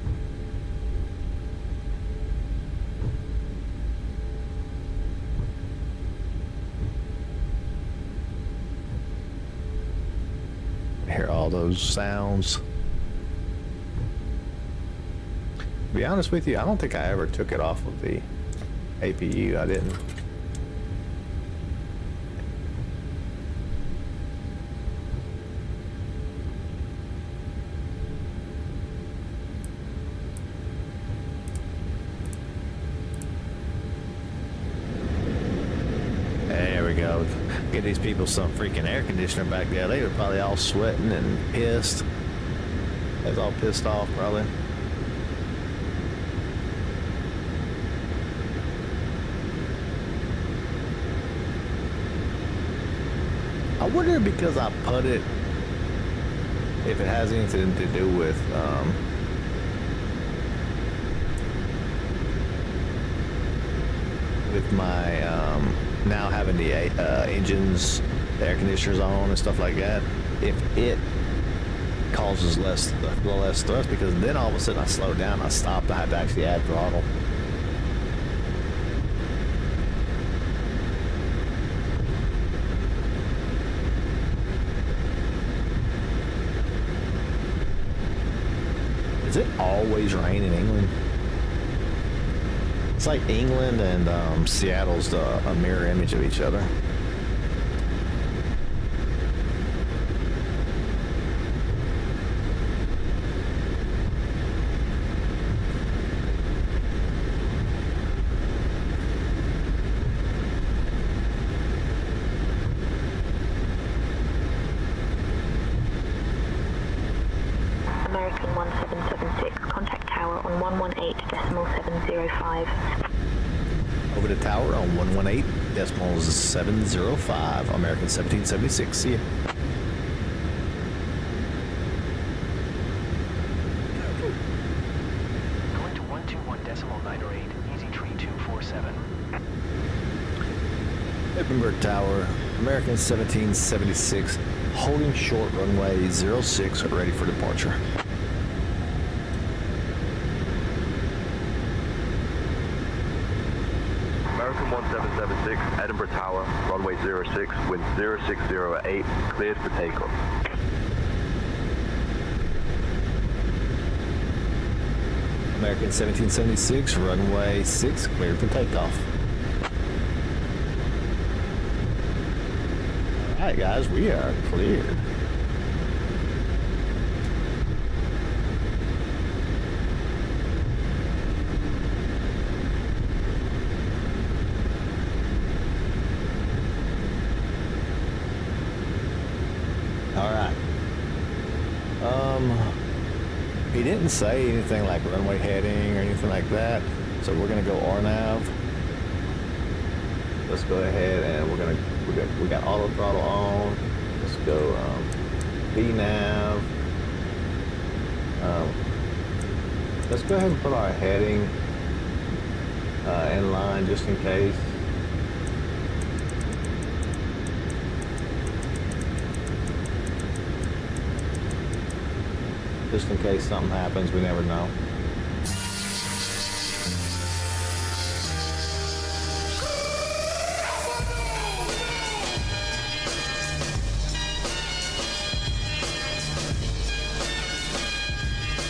Hear all those sounds. To be honest with you, I don't think I ever took it off of the APU. I didn't. There we go. Get these people some freaking air conditioner back there. They were probably all sweating and pissed. They was all pissed off, probably. I wonder because I put it, if it has anything to do with my now having the engines, the air conditioners on and stuff like that, if it causes less thrust, because then all of a sudden I slowed down, I stopped, I had to actually add throttle. Does it always rain in England? It's like England and Seattle's a mirror image of each other. American 1776, contact tower on 118.705. Over the tower on 118.705. American 1776. See ya. Going to 121.908, easy tree 247. Edinburgh Tower, American 1776, holding short runway 06, ready for departure. American 1776, Edinburgh Tower, runway 06, wind 060 at 8, cleared for takeoff. American 1776, runway 6, cleared for takeoff. Alright guys, we are cleared. Alright. He didn't say anything like runway heading or anything like that, so we're gonna go RNAV. Let's go ahead and we got auto throttle on. Let's go VNav. Let's go ahead and put our heading in line just in case. Just in case something happens, we never know.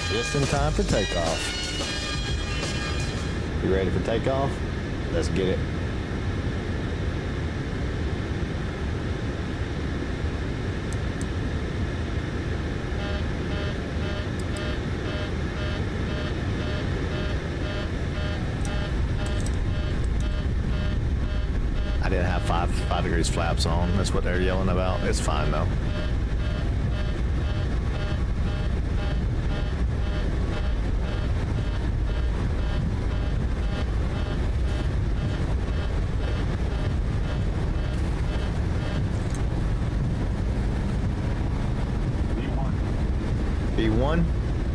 Just in time for takeoff. You ready for takeoff? Let's get it. I didn't have 5 degrees flaps on. That's what they're yelling about. It's fine though. B1,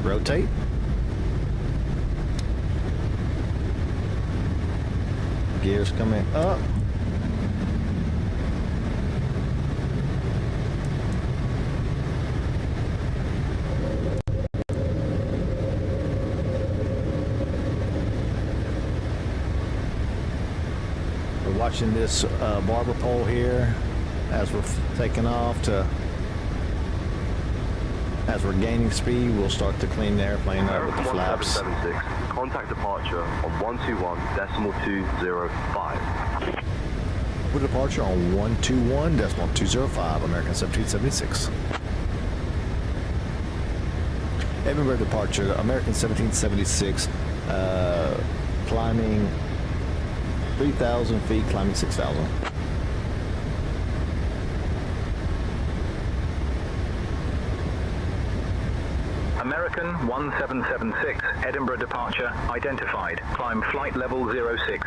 rotate. Gears coming up. We're watching this barber pole here as we're taking off to. As we're gaining speed, we'll start to clean the airplane up with the flaps. 1776, contact departure on 121.205. With departure on 121.205, American 1776. Edinburgh departure, American 1776, climbing 3,000 feet, climbing 6,000. American 1776, Edinburgh departure identified. Climb flight level 060.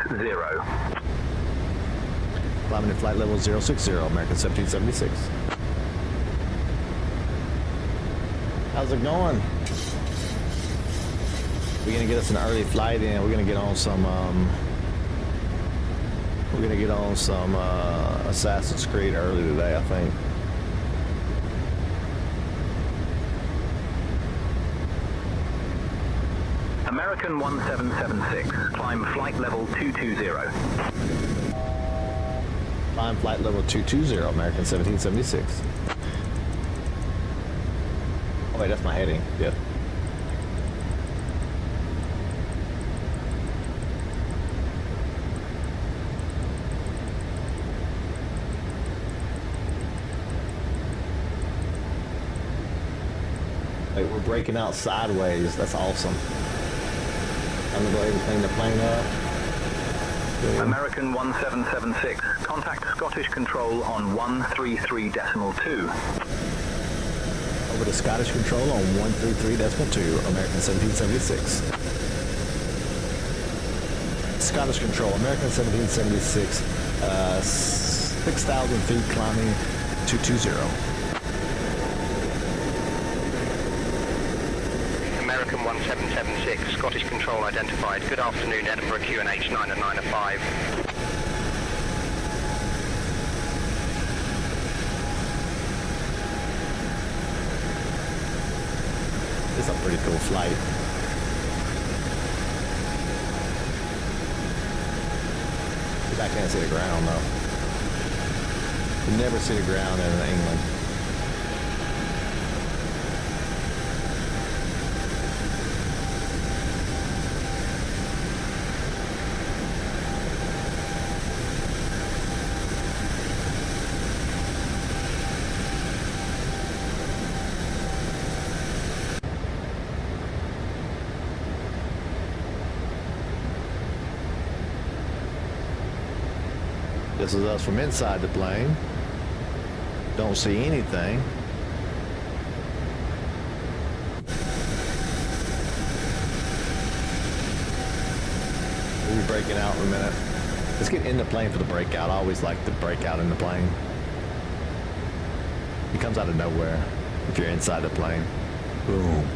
Climbing to flight level 060, American 1776. How's it going? We're gonna get us an early flight in. We're gonna get on some Assassin's Creed early today, I think. American 1776, climb flight level 220. Climb flight level 220, American 1776. Oh wait, that's my heading. Yeah. we're breaking out sideways. That's awesome. I'm gonna go ahead and clean the plane up. Boom. American 1776, contact Scottish Control on 133.2. Over to Scottish Control on 133.2, American 1776. Scottish Control, American 1776, 6,000 feet climbing 220. American 1776, Scottish Control identified. Good afternoon, Edinburgh QNH 9 at 9 at 5. It's a pretty cool flight. I can't see the ground though. You never see the ground in England. This is us from inside the plane. Don't see anything. We'll be breaking out in a minute. Let's get in the plane for the breakout. I always like the breakout in the plane. It comes out of nowhere if you're inside the plane. Boom.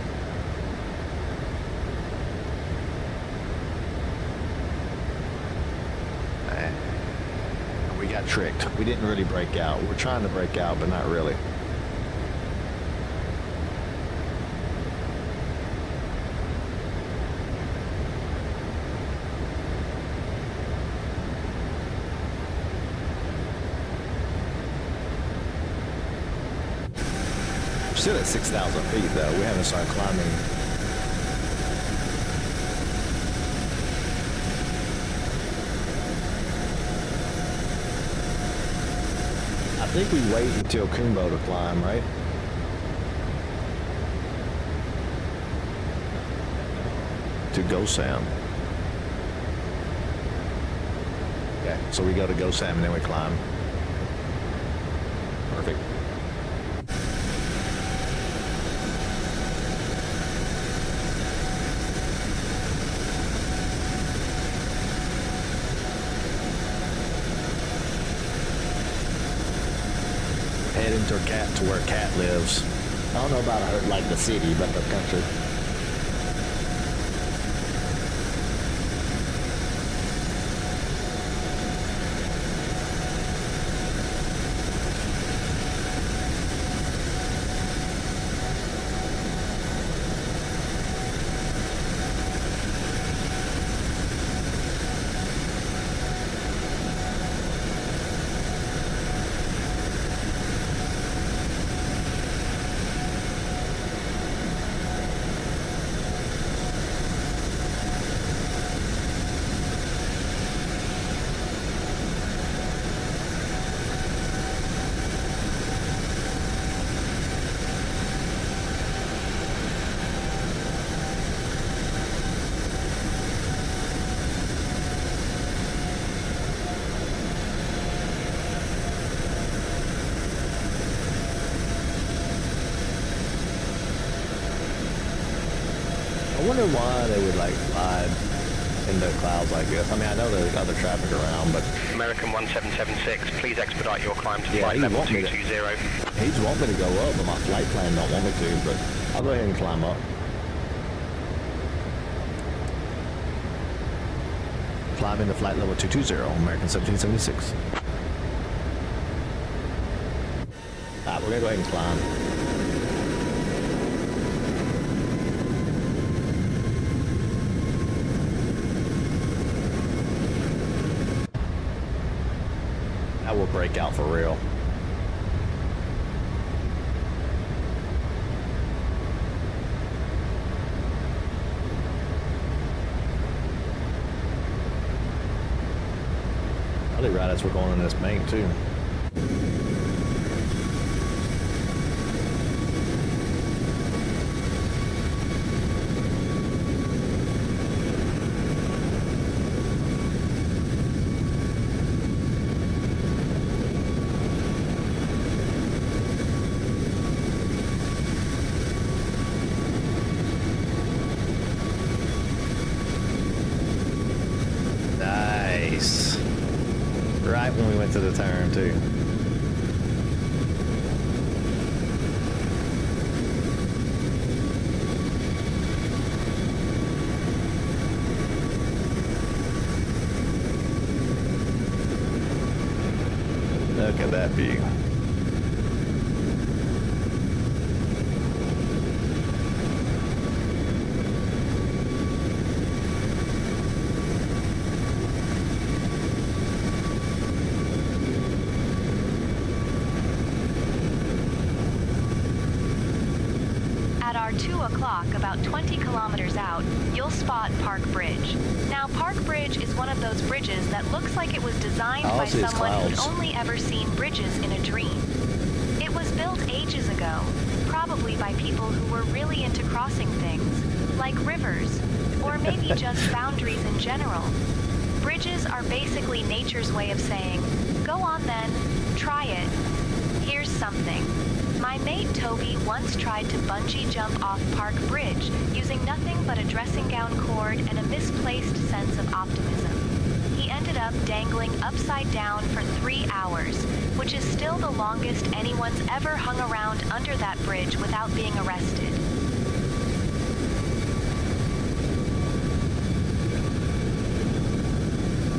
We got tricked. We didn't really break out. We're trying to break out, but not really. We're still at 6,000 feet though. We haven't started climbing. I think we wait until Kumbo to climb, right? To GoSam. Okay, so we go to GoSam and then we climb. Perfect. Heading to where Cat lives. I don't know about like the city, but the country. I wonder why they would like fly in the clouds like this. I mean, I know there's other traffic around, but American 1776, please expedite your climb to flight level 220. He's want me to go up, but my flight plan don't want me to, but I'll go ahead and climb up. Climb into flight level 220, American 1776. Alright, we're gonna go ahead and climb. That will break out for real. Probably right as we're going in this bank too. to the turn too. Look at that view. At our 2 o'clock, about 20 kilometers out, you'll spot Park Bridge. Now, Park Bridge is one of those bridges that looks like it was designed by someone who'd only ever seen bridges in a dream. It was built ages ago, probably by people who were really into crossing things, like rivers, or maybe just boundaries in general. Bridges are basically nature's way of saying, go on then, try it. Here's something. My mate Toby once tried to bungee jump off Park Bridge using nothing but a dressing gown cord and a misplaced sense of optimism. He ended up dangling upside down for 3 hours, which is still the longest anyone's ever hung around under that bridge without being arrested.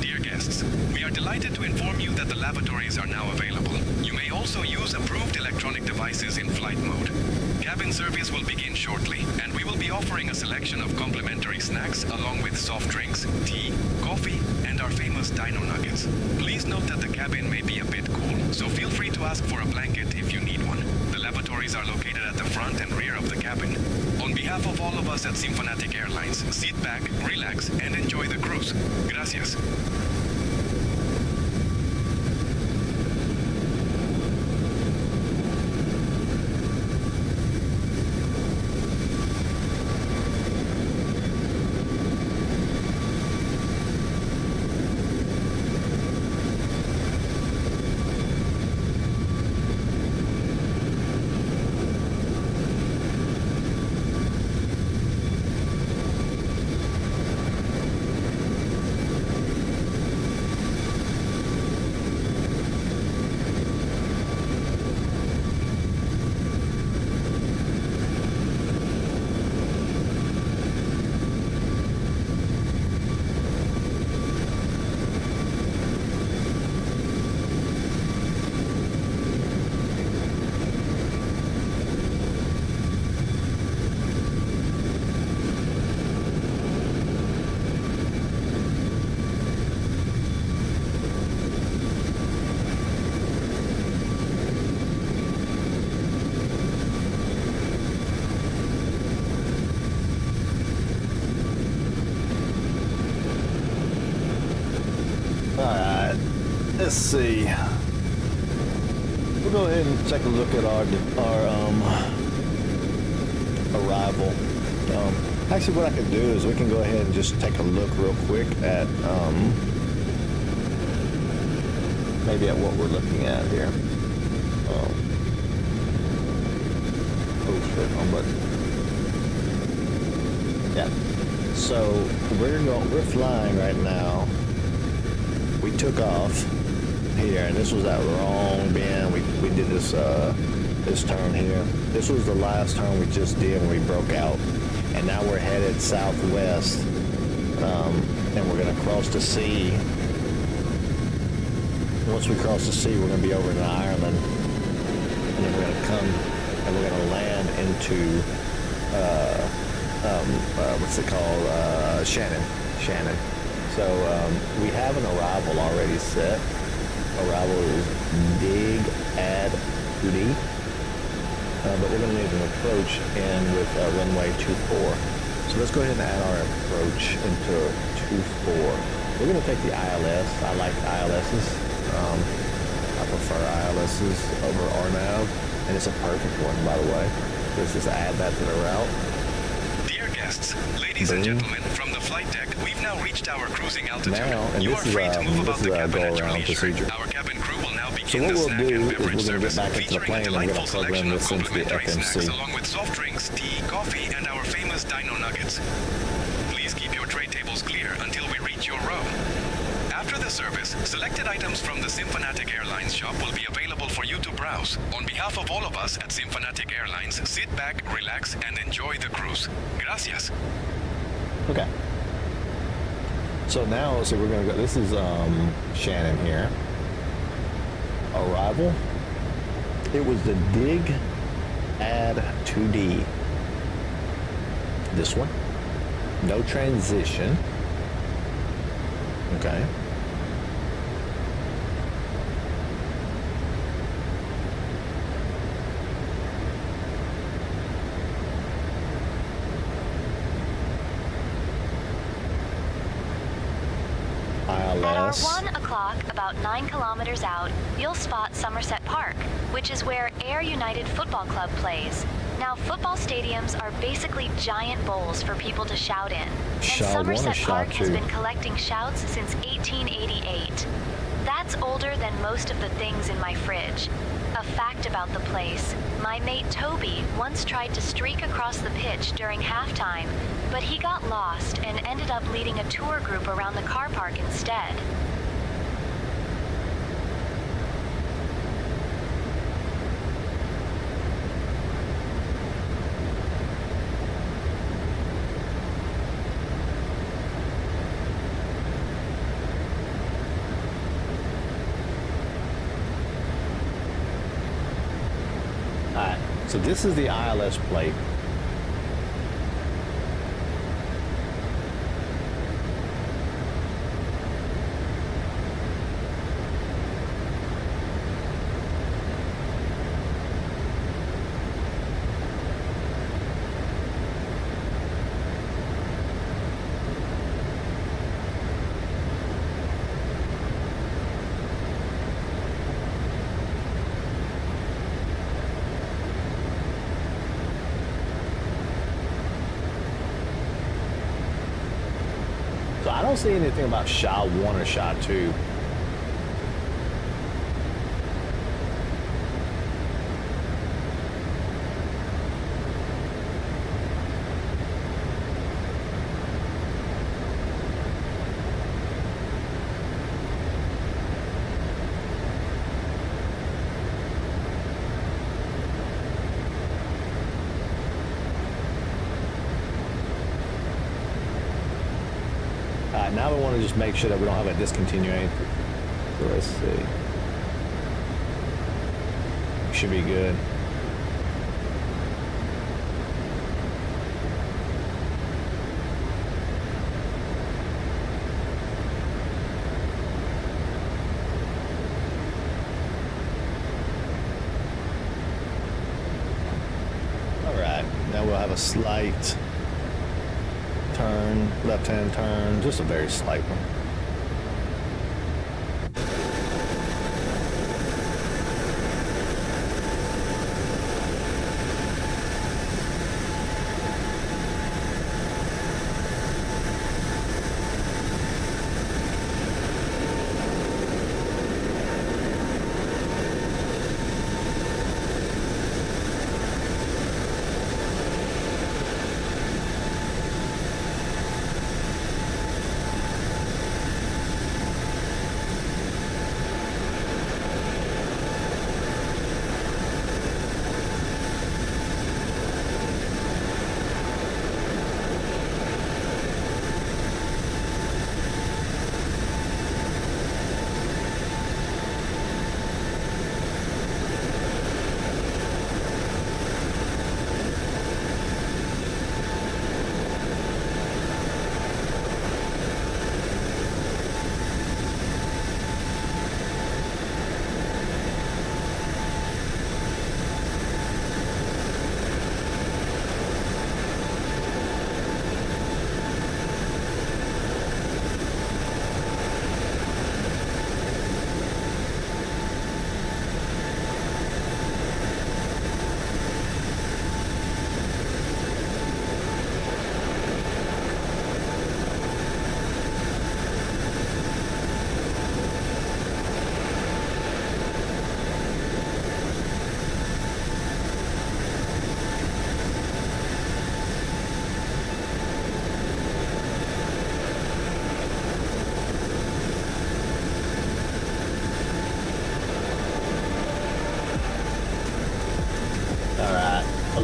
Dear guests, we are delighted to inform you that the lavatories are now available. You may also use approved electronic devices in flight mode. Cabin service will begin shortly, and we will be offering a selection of complimentary snacks along with soft drinks, tea, coffee, and our famous dino nuggets. Please note that the cabin may be a bit cool, so feel free to ask for a blanket if you need one. The lavatories are located at the front and rear of the cabin. On behalf of all of us at Symphonatic Airlines, sit back, relax, and enjoy the cruise. Gracias. Alright, let's see. We'll go ahead and take a look at our arrival. Actually, what I could do is we can go ahead and just take a look real quick at maybe at what we're looking at here. Oh shit, wrong button. Yeah. So we're flying right now. We took off here, and this was that wrong bend. We did this this turn here. This was the last turn we just did when we broke out, and now we're headed southwest, and we're gonna cross the sea. Once we cross the sea, we're gonna be over in Ireland, and then we're gonna come and we're gonna land into what's it called? Shannon. So we have an arrival already set. Arrival is Big Ad Moody, but we're going to need an approach in with runway 24. So let's go ahead and add our approach into 24. We're going to take the ILS. I like ILSs. I prefer ILSs over RNAV, and it's a perfect one, by the way. Let's just add that to the route. Dear guests, ladies and gentlemen, from the flight deck, we've now reached our cruising altitude. Now, and You this are free to move about the cabin at your go-around leisure. procedure. Our cabin crew will now So begin what the we'll snack do and is beverage we're going to service, get back into the featuring a plane and we're delightful going to program selection of this into the complimentary snacks, FMC. along with soft drinks, tea, coffee, and our famous dino nuggets. Please keep your tray tables clear until we reach your row. After the service, selected items from the Symphonatic Airlines shop will be available for you to browse. On behalf of all of us at Symphonatic Airlines, sit back, relax, and enjoy the cruise. Gracias. Okay. So now, so we're gonna go. This is Shannon here. Arrival. It was the Dig Add 2D. This one. No transition. Okay. At our 1 o'clock, about 9 kilometers out, you'll spot Somerset Park, which is where Air United Football Club plays. Now, football stadiums are basically giant bowls for people to shout in. And Somerset Park has been collecting shouts since 1888. That's older than most of the things in my fridge. A fact about the place, my mate Toby once tried to streak across the pitch during halftime, but he got lost and ended up leading a tour group around the car park instead. Alright, so this is the ILS plate. So I don't see anything about SHA-1 or SHA-2. Now we want to just make sure that we don't have a discontinuation. So let's see. Should be good. All right. Now we'll have a slight turn, left-hand turn, just a very slight one.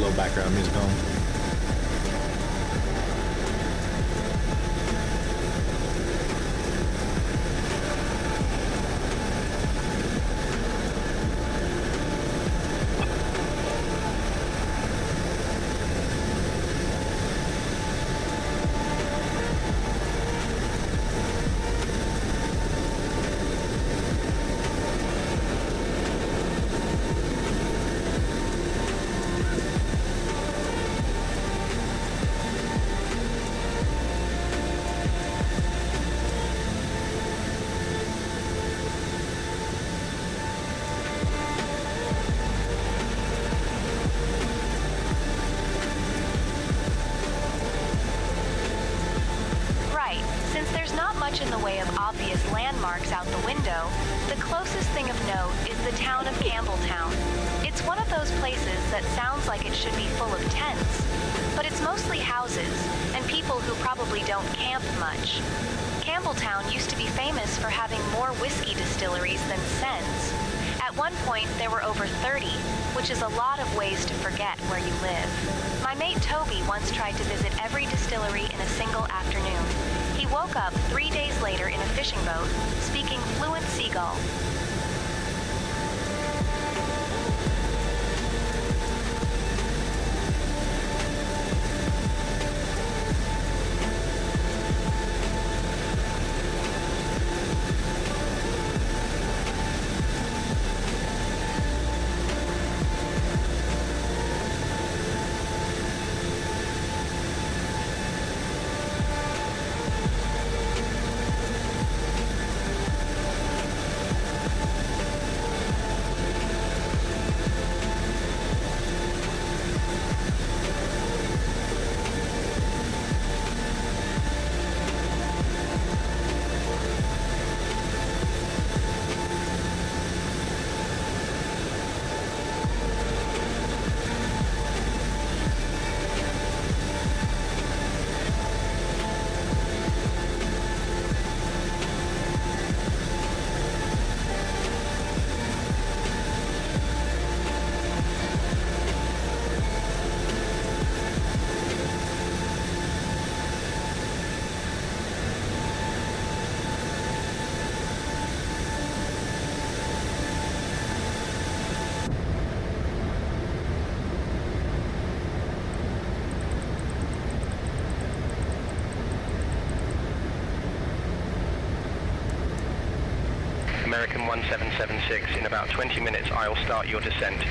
little background music on. In the way of obvious landmarks out the window, the closest thing of note is the town of Campbelltown. It's one of those places that sounds like it should be full of tents, but it's mostly houses and people who probably don't camp much. Campbelltown used to be famous for having more whiskey distilleries than Sens. At one point, there were over 30, which is a lot of ways to forget where you live. My mate Toby once tried to visit every distillery in a single afternoon. He woke up 3 days later in a fishing boat, speaking fluent seagull. American 1776, in about 20 minutes I'll start your descent.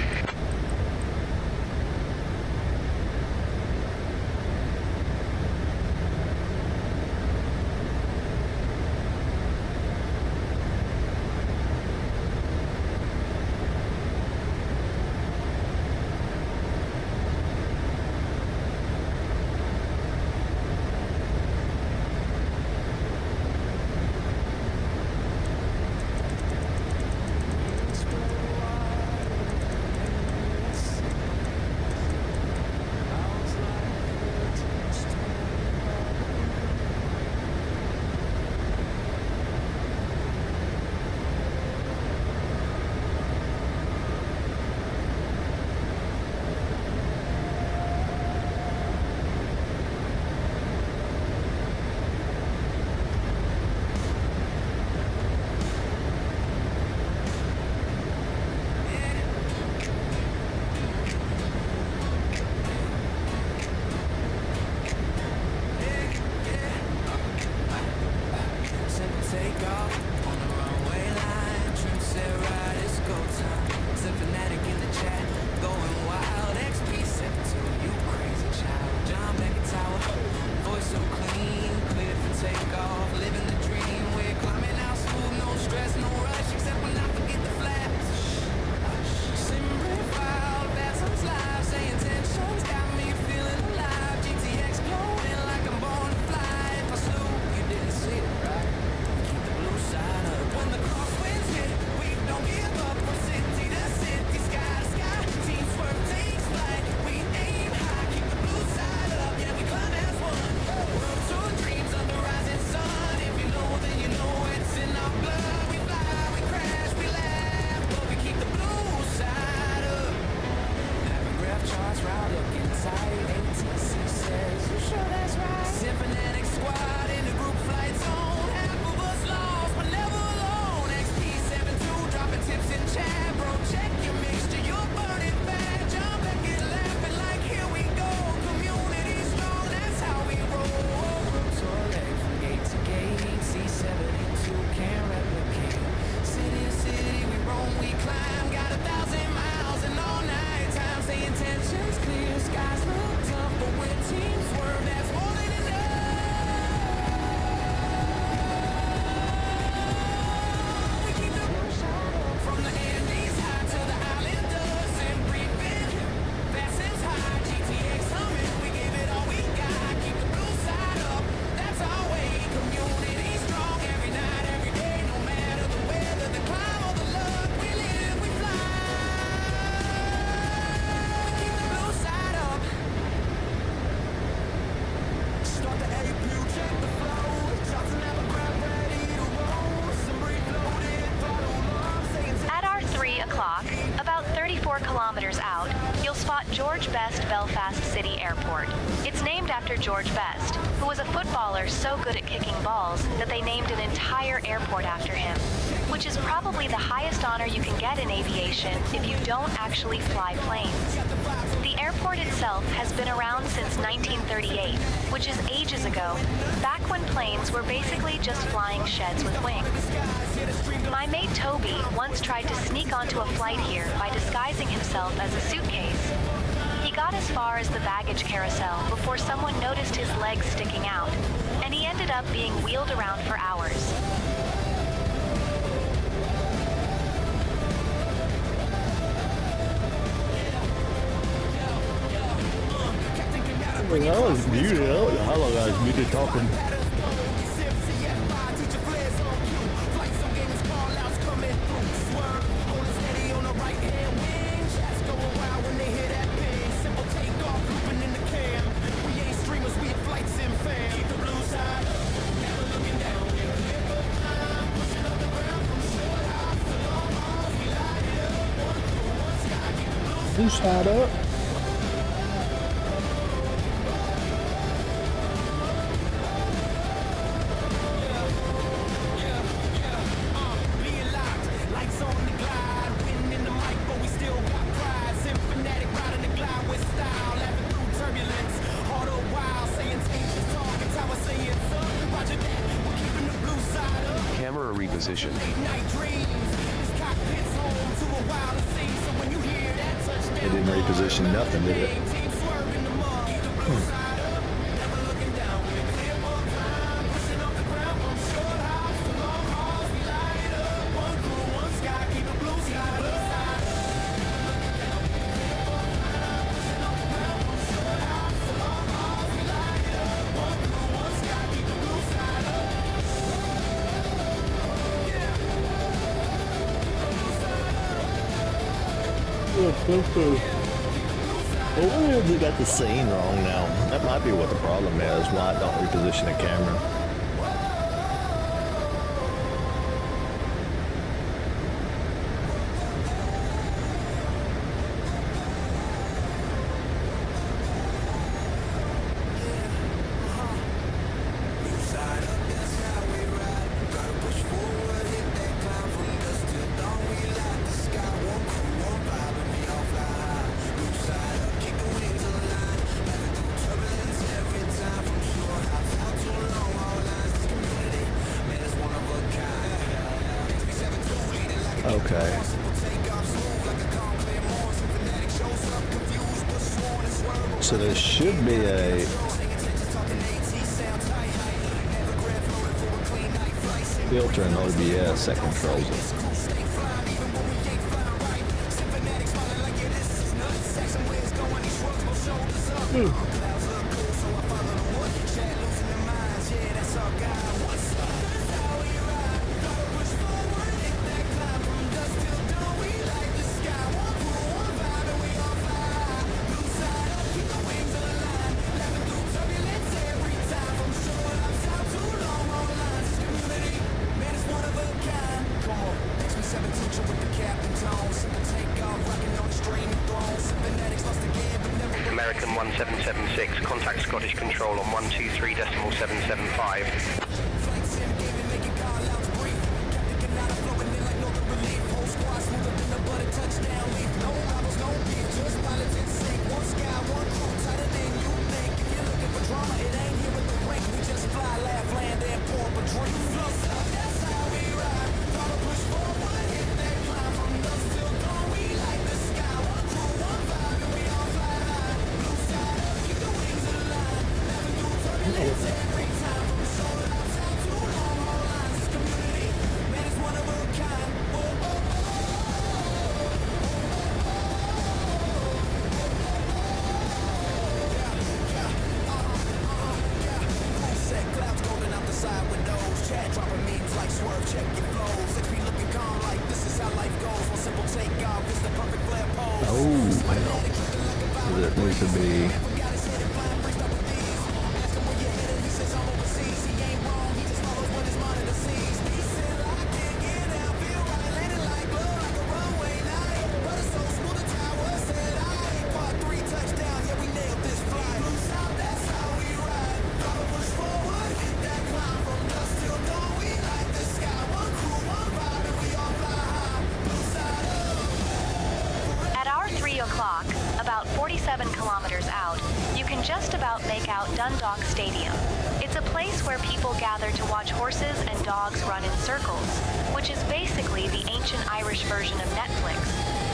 kilometers out, you'll spot George Best Belfast City Airport. It's named after George Best, who was a footballer so good at kicking balls that they named an entire airport after him, which is probably the highest honor you can get in aviation if you don't actually fly planes. The airport itself has been around since 1938, which is ages ago, back when planes were basically just flying sheds with wings. My mate Toby once tried to sneak onto a flight here by disguising himself as a suitcase. He got as far as the baggage carousel before someone noticed his legs sticking out, and he ended up being wheeled around for hours. That was muted. Hello guys, muted talking. Blue side up. Camera reposition. It didn't reposition nothing, did it? Oh, we got the scene wrong now. That might be what the problem is, why I don't reposition the camera. Okay. So there should be a filter in OBS that controls it. American 1776, contact Scottish Control on 123.775. It needs to be o'clock, about 47 kilometers out, you can just about make out Dundalk Stadium. It's a place where people gather to watch horses and dogs run in circles, which is basically the ancient Irish version of Netflix.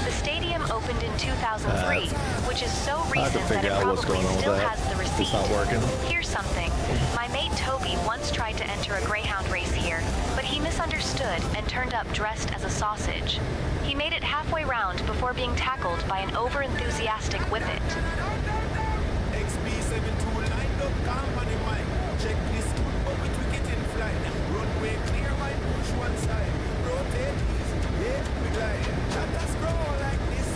The stadium opened in 2003, which is so recent that it probably still has the receipt. It's not working. Here's something. My mate Toby once tried to enter a greyhound race here, but he misunderstood and turned up dressed as a sausage. He made it halfway round before being tackled by an over-enthusiastic whippet. XB72 lined up, calm on the mic. Check this good, but we tweak it in flight. Runway clear, mind push one side. Rotate easy, yeah, we glide. Chatter scroll like this,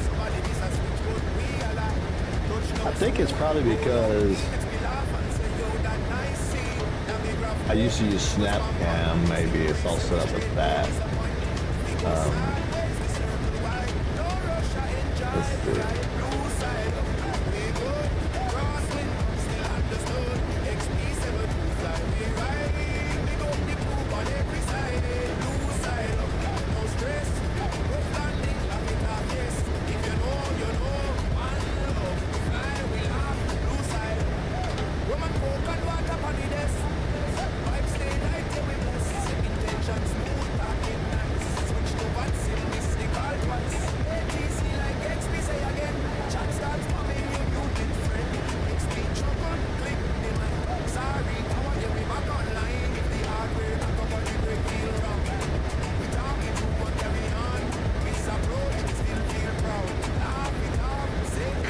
somebody this a switch code, we alive. I think it's probably because I used to use Snapcam. Maybe it's all set up with that. Let's see.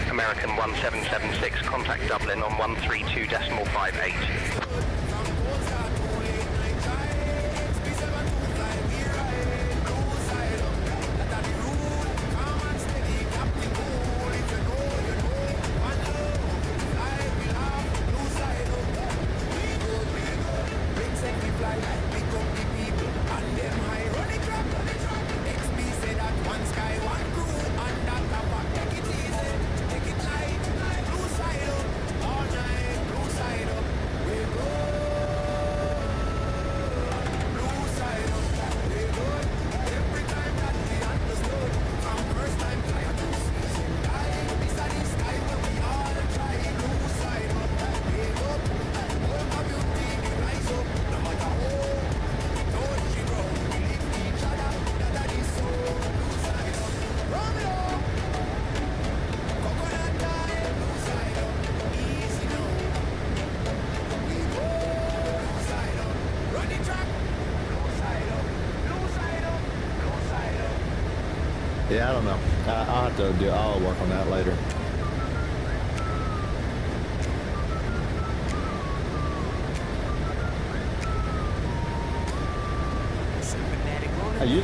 American 1776, contact Dublin on 132.58. Yeah, I don't know. I'll have to do. I'll work on that later.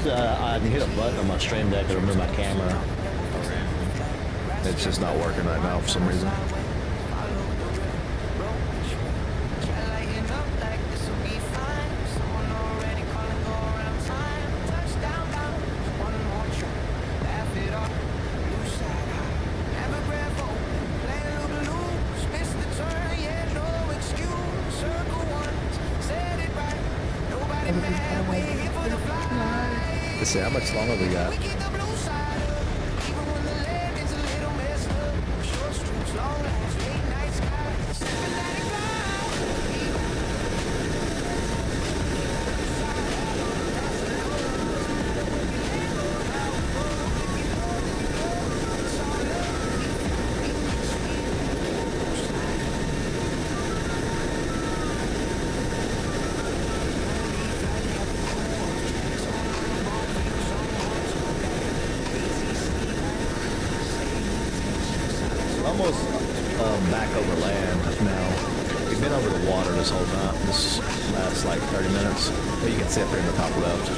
I can hit a button on my stream deck to remove my camera. It's just not working right now for some reason. Let's see how much longer we got. Almost back over land now. We've been over the water this whole time. This lasts like 30 minutes. But you can see up here in the top left.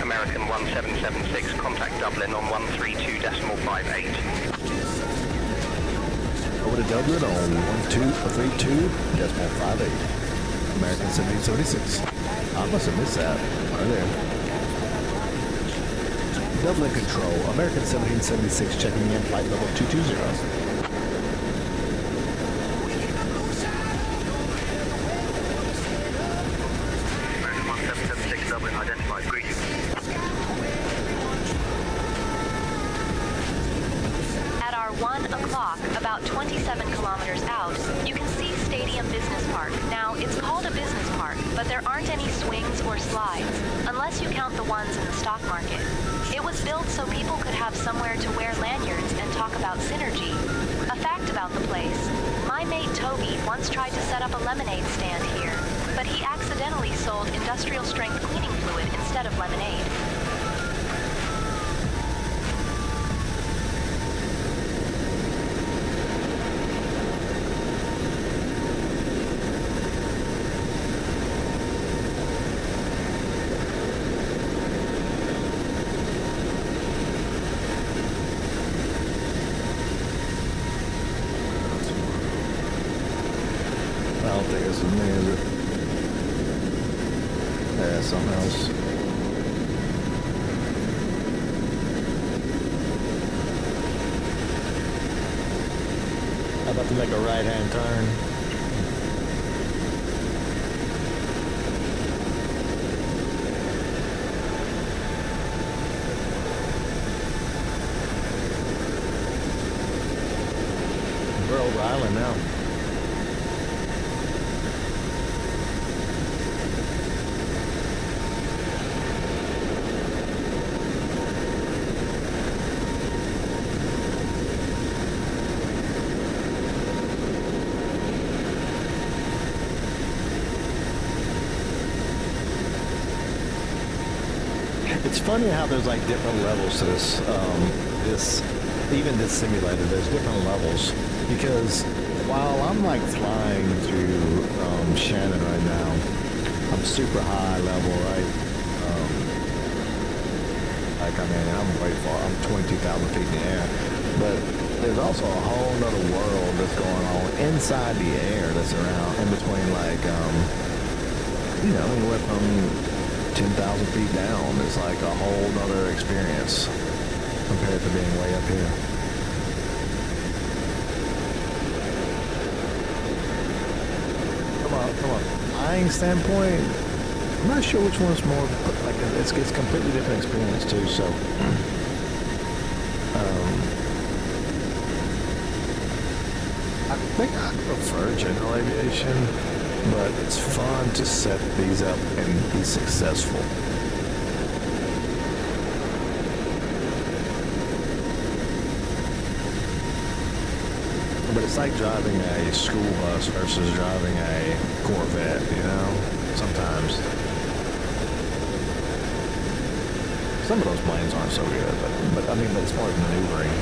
American 1776, contact Dublin on 132.58. to Dublin on 1232.58. American 1776. I must have missed that right there. Dublin Control, American 1776 checking in, flight level 220. Dublin identified. Greetings. At our 1 o'clock, about 27 kilometers out, you can see Stadium Business Park. Now, it's called a business park, but there aren't any swings or slides, unless you count the ones in the stock market. It was built so people could have somewhere to wear lanyards and talk about synergy. A fact about the place: my mate Toby once tried to set up a lemonade stand here, but he accidentally sold industrial-strength cleaning fluid instead of lemonade. I don't think it's me, is it? Yeah, something else. I'm about to make a right-hand turn. We're over island now. It's funny how there's like different levels to this, even this simulator, there's different levels, because while I'm like flying through Shannon right now, I'm super high level, right? I'm way far, I'm 22,000 feet in the air, but there's also a whole nother world that's going on inside the air that's around, in between like, anywhere from 10,000 feet down. It's like a whole nother experience compared to being way up here. From a flying standpoint, I'm not sure which one's more, but like it's a completely different experience too, so. I think I prefer general aviation, but it's fun to set these up and be successful. But it's like driving a school bus versus driving a Corvette, sometimes. Some of those planes aren't so good, but as far as maneuvering,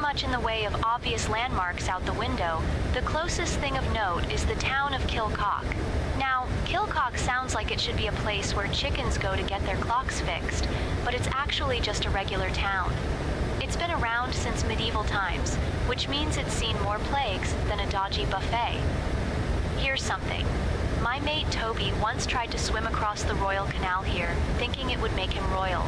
much in the way of obvious landmarks out the window, the closest thing of note is the town of Kilcock. Now, Kilcock sounds like it should be a place where chickens go to get their clocks fixed, but it's actually just a regular town. It's been around since medieval times, which means it's seen more plagues than a dodgy buffet. Here's something. My mate Toby once tried to swim across the Royal Canal here, thinking it would make him royal.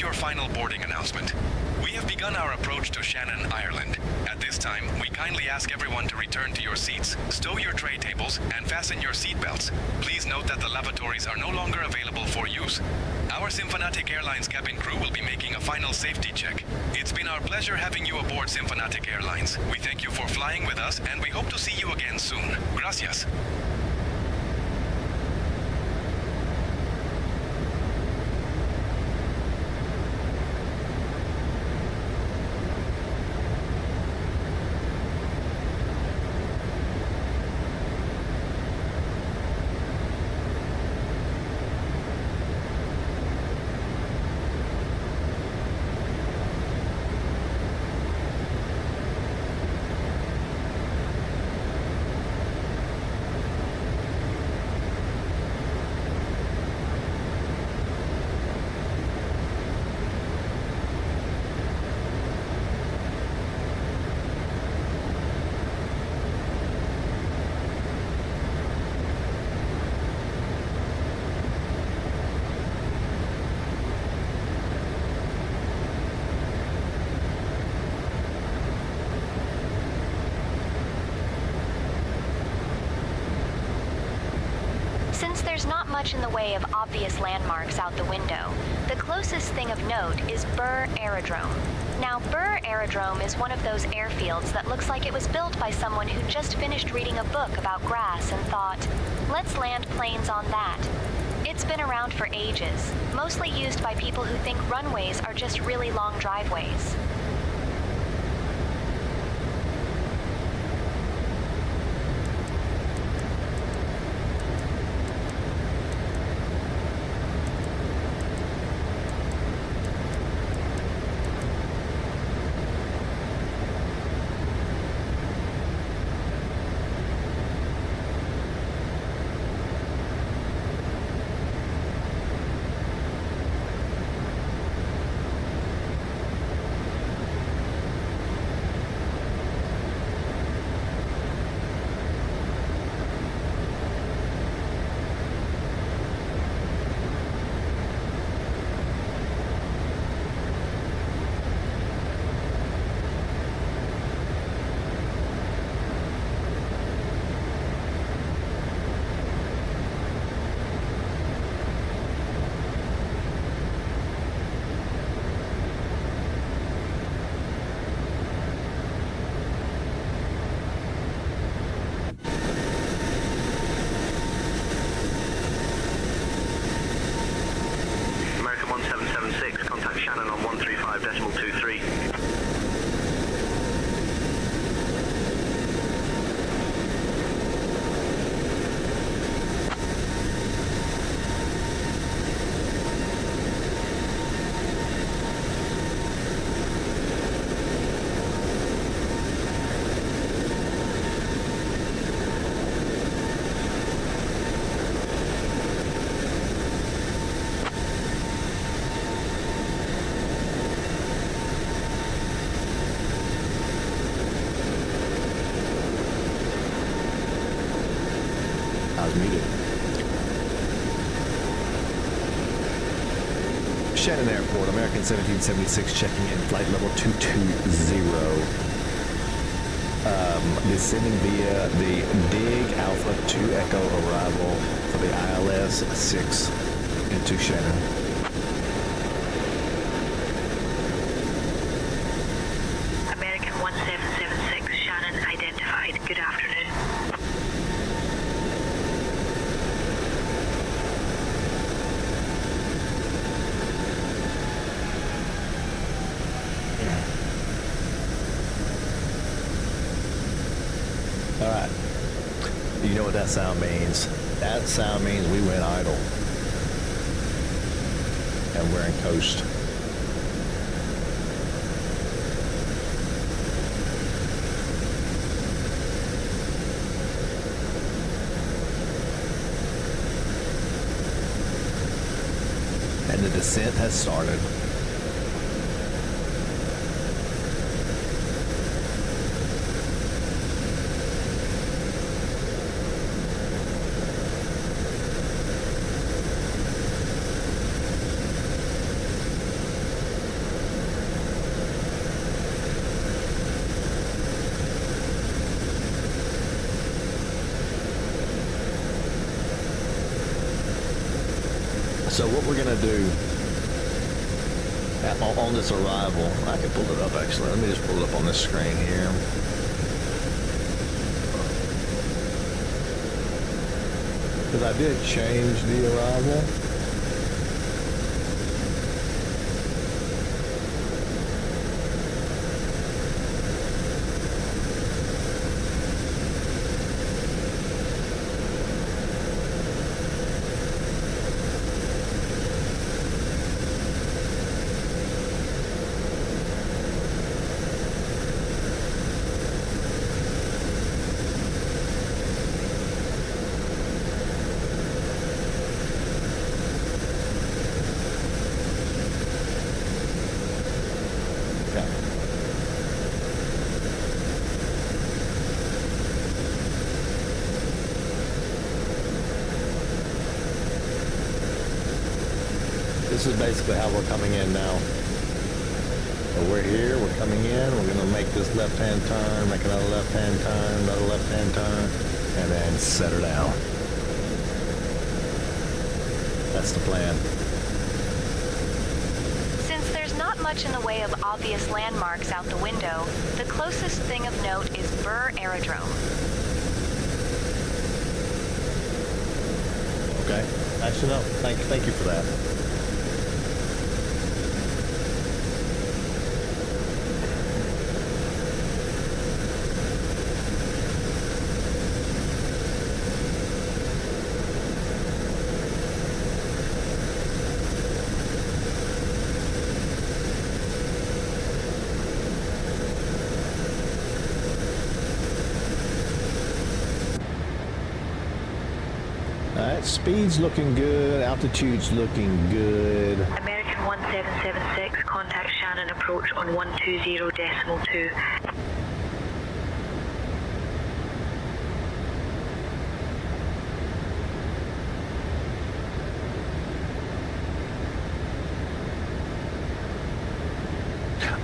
Your final boarding announcement. We have begun our approach to Shannon, Ireland. At this time, we kindly ask everyone to return to your seats, stow your tray tables, and fasten your seat belts. Please note that the lavatories are no longer available for use. Our Symphonic Airlines cabin crew will be making a final safety check. It's been our pleasure having you aboard Symphonic Airlines. We thank you for flying with us, and we hope to see you again soon. Gracias. Since there's not much in the way of obvious landmarks out the window, the closest thing of note is Burr Aerodrome. Now, Burr Aerodrome is one of those airfields that looks like it was built by someone who just finished reading a book about grass and thought, let's land planes on that. It's been around for ages, mostly used by people who think runways are just really long driveways. Contact Shannon on 135.23. Muted. Shannon Airport, American 1776, checking in, flight level 220. Descending via the Big Alpha 2 Echo arrival for the ILS 6 into Shannon. American 1776, Shannon identified. Good afternoon. All right. You know what that sound means? That sound means we went idle. And we're in coast. And the descent has started. So what we're gonna do on this arrival, I can pull it up actually. Let me just pull it up on this screen here. Because I did change the arrival. This is basically how we're coming in now. So we're here, we're coming in, we're gonna make this left-hand turn, make another left-hand turn, another left-hand turn, and then set her down. That's the plan. Since there's not much in the way of obvious landmarks out the window, the closest thing of note is Burr Aerodrome. Okay. Nice to know. Thank you for that. Alright, speed's looking good, altitude's looking good. American 1776, contact Shannon approach on 120.2.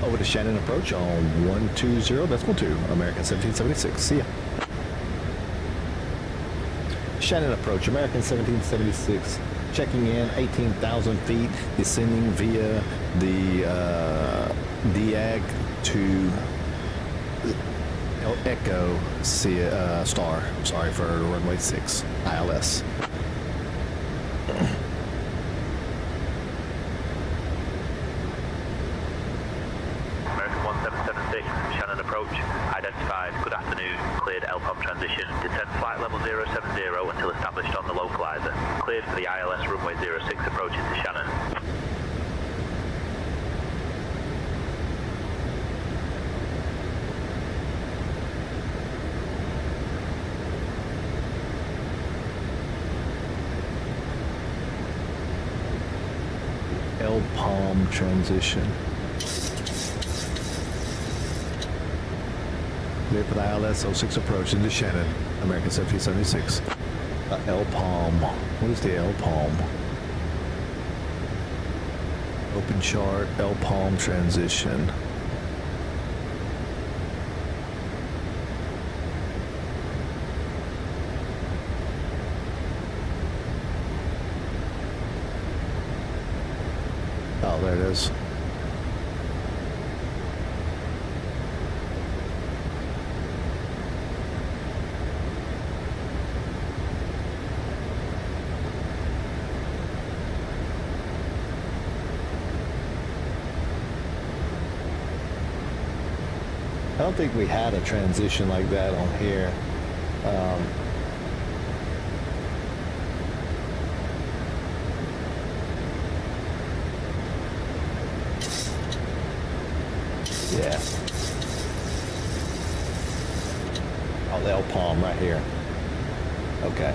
Over to Shannon approach on 120.2, American 1776. See ya. Shannon approach, American 1776, checking in 18,000 feet, descending via the Diag to Echo Star. Sorry for runway 6, ILS. American 1776, Shannon approach, identified, good afternoon, cleared LPOM transition, descend flight level 070 until established on the localizer, cleared for the ILS runway 06 approach into Shannon. LPOM transition. Clear for the ILS 06 approach into Shannon, American 1776. LPOM. What is the LPOM? Open chart, LPOM transition. Oh, there it is. I don't think we had a transition like that on here. Yeah. Oh, the LPOM right here. Okay.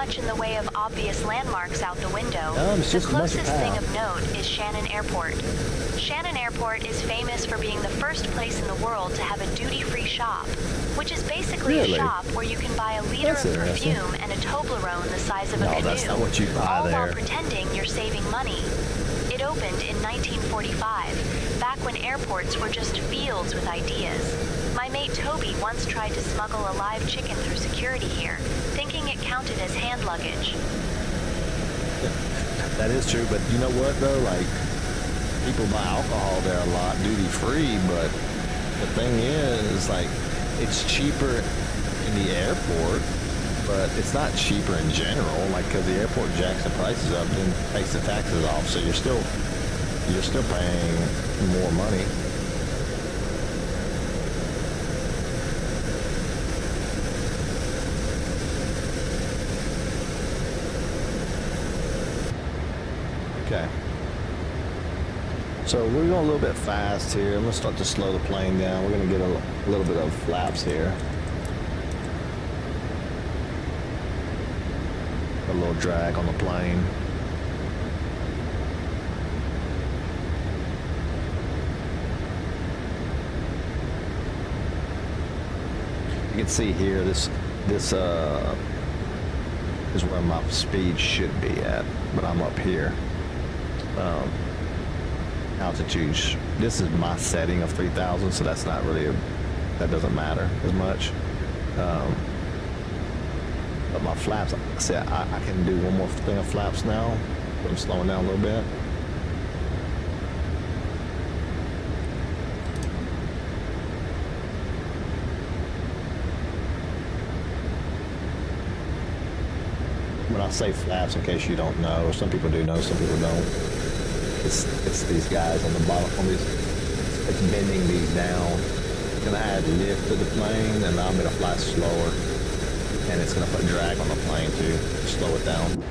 much in the way of obvious landmarks out the window, it's the just a bunch of closest thing power. of note is Shannon Airport. Shannon Airport is famous for being the first place in the world to have a duty-free shop, which is basically Really? a shop where you can buy a liter That's of interesting. perfume and a Toblerone the size of a No, canoe, that's not what you buy all while there. pretending you're saving money. It opened in 1945, back when airports were just fields with ideas. My mate Toby once tried to smuggle a live chicken through security here, thinking it counted as hand luggage. That is true, but you know what though? Like, people buy alcohol there a lot, duty free, but the thing is, like, it's cheaper in the airport, but it's not cheaper in general, like, because the airport jacks the prices up and takes the taxes off, so you're still paying more money. Okay. So we're going a little bit fast here. I'm going to start to slow the plane down. We're going to get a little bit of flaps here. A little drag on the plane. You can see here, this is where my speed should be at, but I'm up here. Altitude, this is my setting of 3,000, so that's not really that doesn't matter as much. But my flaps, see, I can do one more thing of flaps now. I'm slowing down a little bit. When I say flaps, in case you don't know, some people do know, some people don't. It's these guys on the bottom, it's bending these down. It's gonna add lift to the plane and allow me to fly slower. And it's gonna put drag on the plane to slow it down.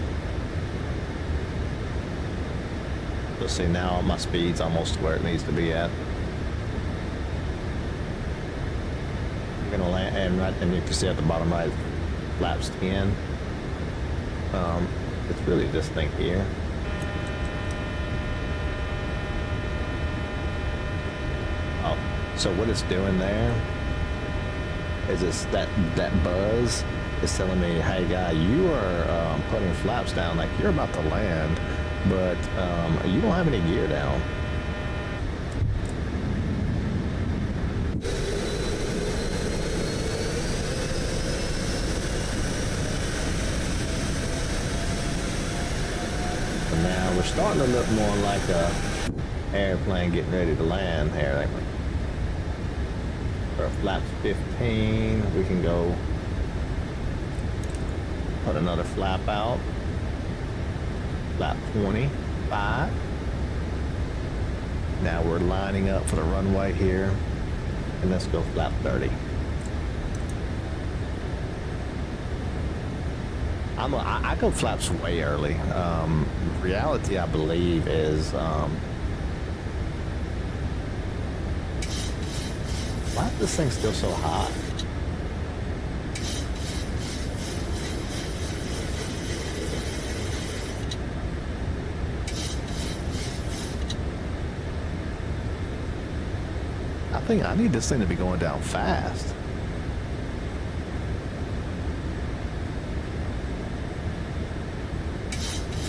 So see, now my speed's almost where it needs to be at. I'm gonna land, and if you see at the bottom right, flaps 10. It's really this thing here. Oh, so what it's doing there is it's that buzz is telling me, hey guy, you are putting flaps down like you're about to land, but you don't have any gear down. Now we're starting to look more like a airplane getting ready to land here. For flaps 15, we can go put another flap out. Flap 25. Now we're lining up for the runway here, and let's go flap 30. I go flaps way early. Reality, I believe, is why is this thing still so hot? I think I need this thing to be going down fast.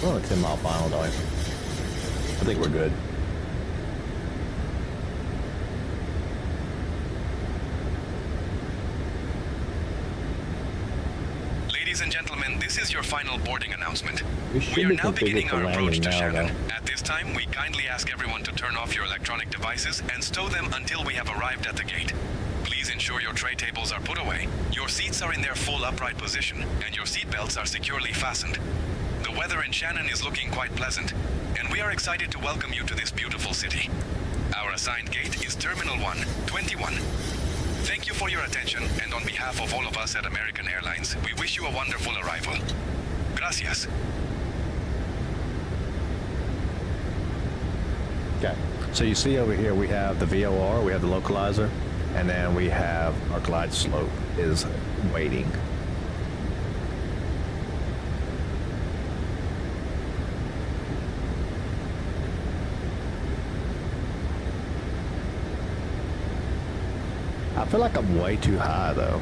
We're on a 10-mile final, don't we? I think we're good. Ladies and gentlemen, this is your final boarding announcement. We are be now beginning configured for our approach landing to now, Shannon. though. At this time, we kindly ask everyone to turn off your electronic devices and stow them until we have arrived at the gate. Please ensure your tray tables are put away, your seats are in their full upright position, and your seat belts are securely fastened. The weather in Shannon is looking quite pleasant, and we are excited to welcome you to this beautiful city. Our assigned gate is Terminal 1, 21. Thank you for your attention, and on behalf of all of us at American Airlines, we wish you a wonderful arrival. Gracias. Okay, so you see over here we have the VOR, we have the localizer, and then we have our glide slope is waiting. I feel like I'm way too high though.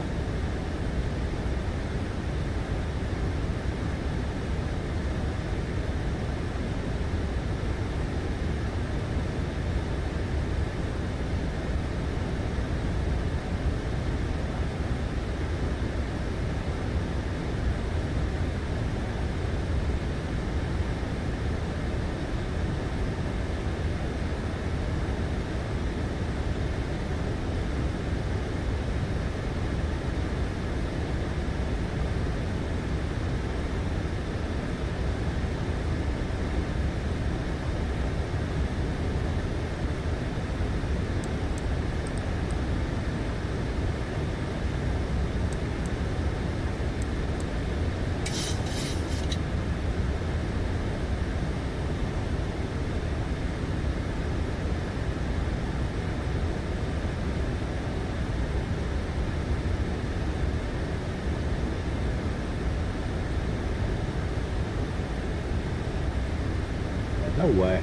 No way.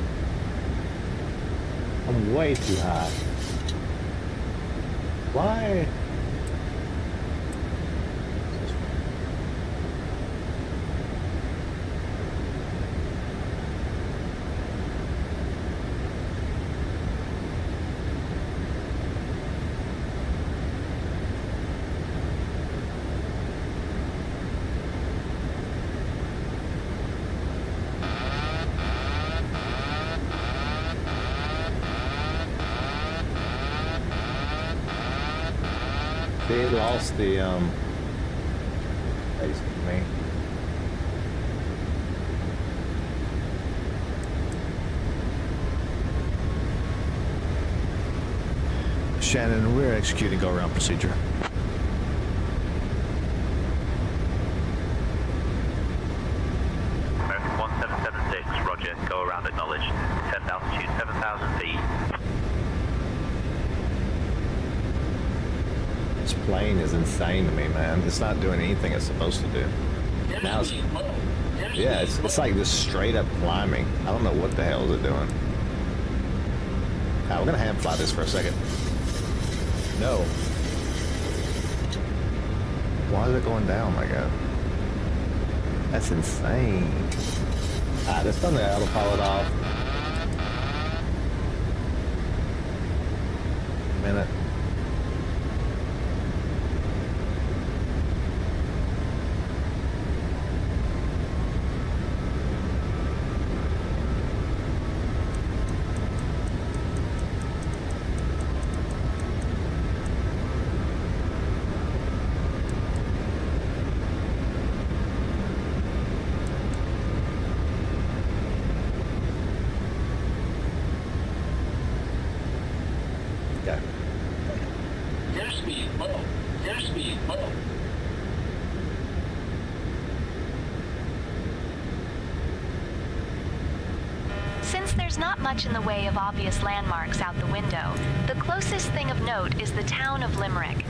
I'm way too high. Why? They lost the basically. Shannon, we're executing go-around procedure. American 1776, roger, go around acknowledged. Descend altitude 7,000 feet. This plane is insane to me, man. It's not doing anything it's supposed to do. Now it's, yeah, it's like this straight up climbing. I don't know what the hell is it doing. We're gonna hand fly this for a second. No. Why is it going down like that? That's insane. Alright, let's turn the autopilot off. A minute. Since there's not much in the way of obvious landmarks out the window, the closest thing of note is the town of Limerick.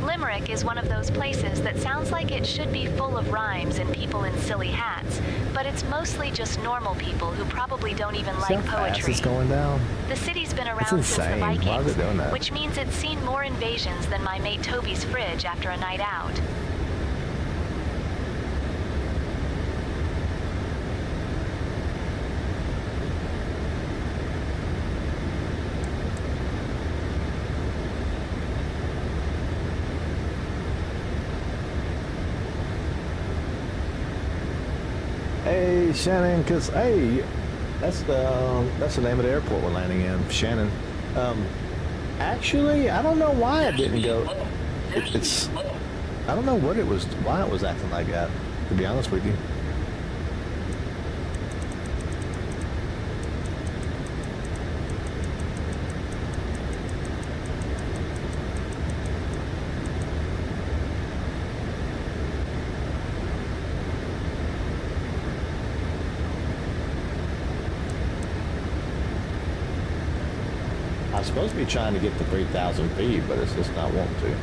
Limerick is one of those places that sounds like it should be full of rhymes and people in silly hats, but it's mostly just normal people who probably don't even like poetry. It's going down. The city's been around since insane. the Vikings, Why are they doing that? which means it's seen more invasions than my mate Toby's fridge after a night out. Hey Shannon, cause hey, that's the name of the airport we're landing in, Shannon. Actually, I don't know why it didn't go. It's I don't know what it was, why it was acting like that. To be honest with you. I'm supposed to be trying to get to 3,000 feet, but it's just not wanting to.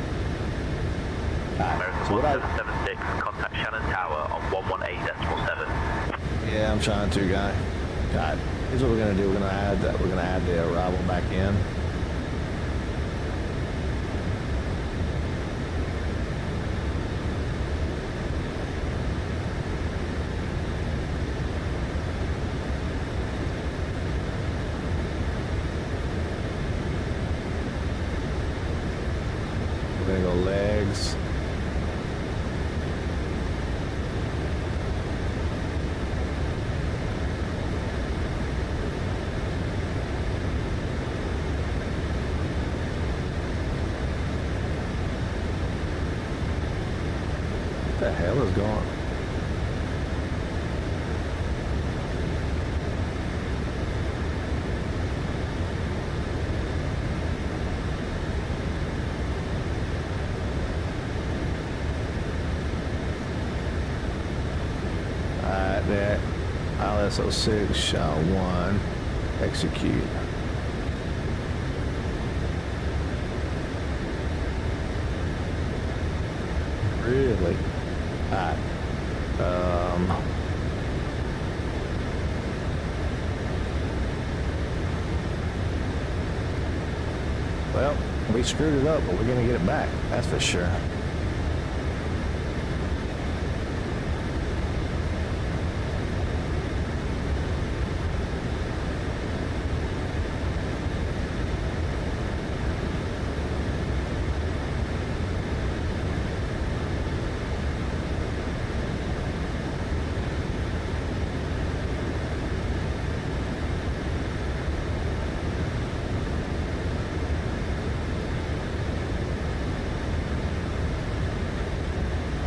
American 1776, contact Shannon Tower on 118.7. Yeah, I'm trying to, guy. God, here's what we're gonna do. We're gonna add the arrival back in. We're gonna go legs. What the hell is going on? That ILS 06 shot 1 execute. Really? Alright. Well, we screwed it up, but we're gonna get it back, that's for sure.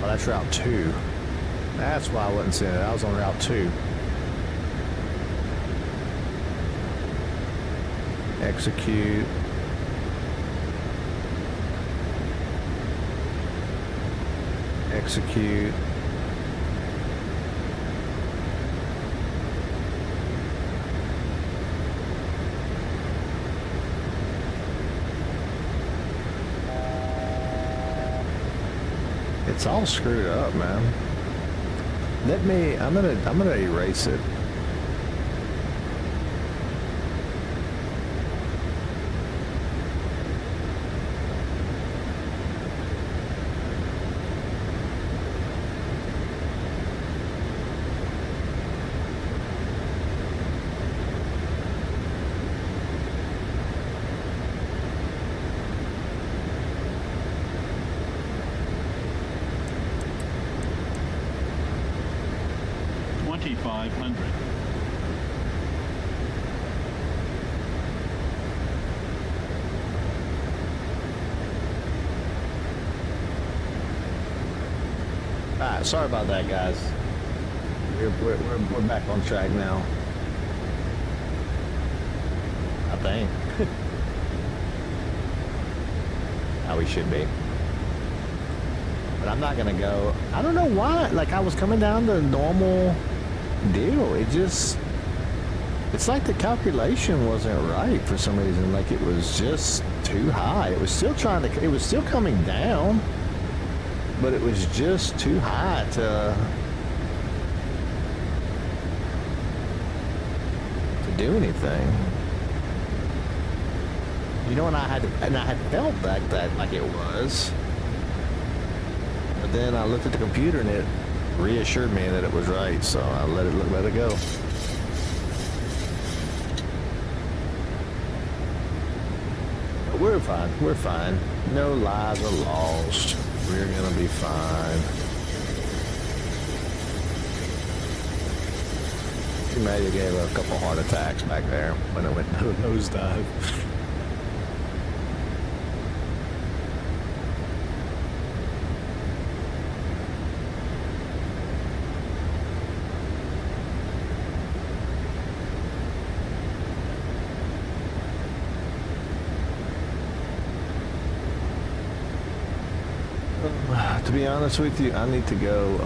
That's Route 2. That's why I wasn't seeing it. I was on Route 2. Execute. Execute. It's all screwed up, man. I'm gonna erase it. Alright, sorry about that, guys. We're back on track now. I think. How we should be. But I'm not gonna go. I don't know why. Like, I was coming down the normal deal. It's like the calculation wasn't right for some reason. Like, it was just too high. It was still coming down, but it was just too high to do anything. You know, and I had felt that like it was, but then I looked at the computer and it reassured me that it was right, so I let it go. But we're fine. We're fine. No lives are lost. We're gonna be fine. She may have gave her a couple heart attacks back there when it went to a nosedive. To be honest with you, I need to go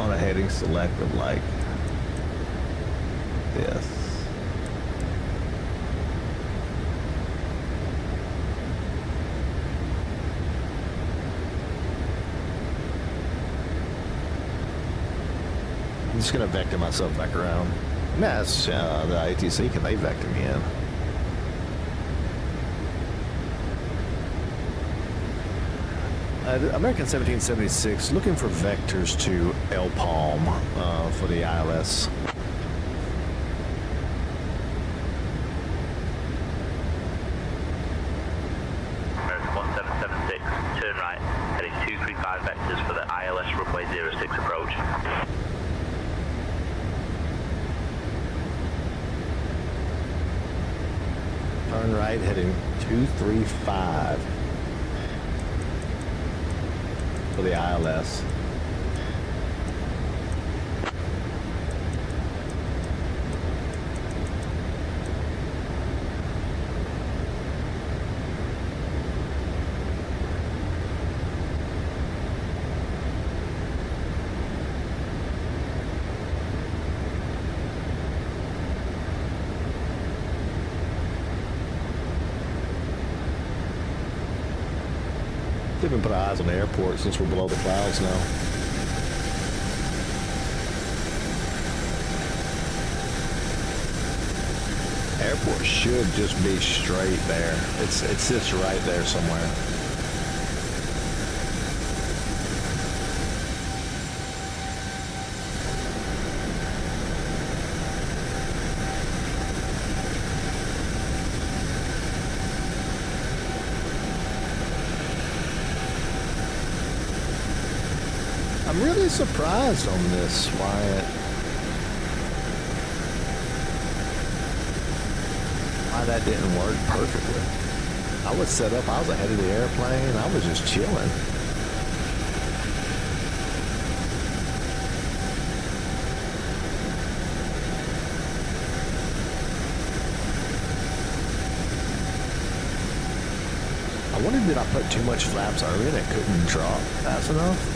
on a heading select of like this. I'm just gonna vector myself back around. That's the ATC, can they vector me in? American 1776, looking for vectors to El Palm for the ILS. Turn right, heading 235 for the ILS. Even put eyes on the airport since we're below the clouds now. Airport should just be straight there. It sits right there somewhere. I'm really surprised on this, Wyatt. Why that didn't work perfectly. I was set up, I was ahead of the airplane, I was just chilling. I wondered, did I put too much flaps early and it couldn't drop fast enough?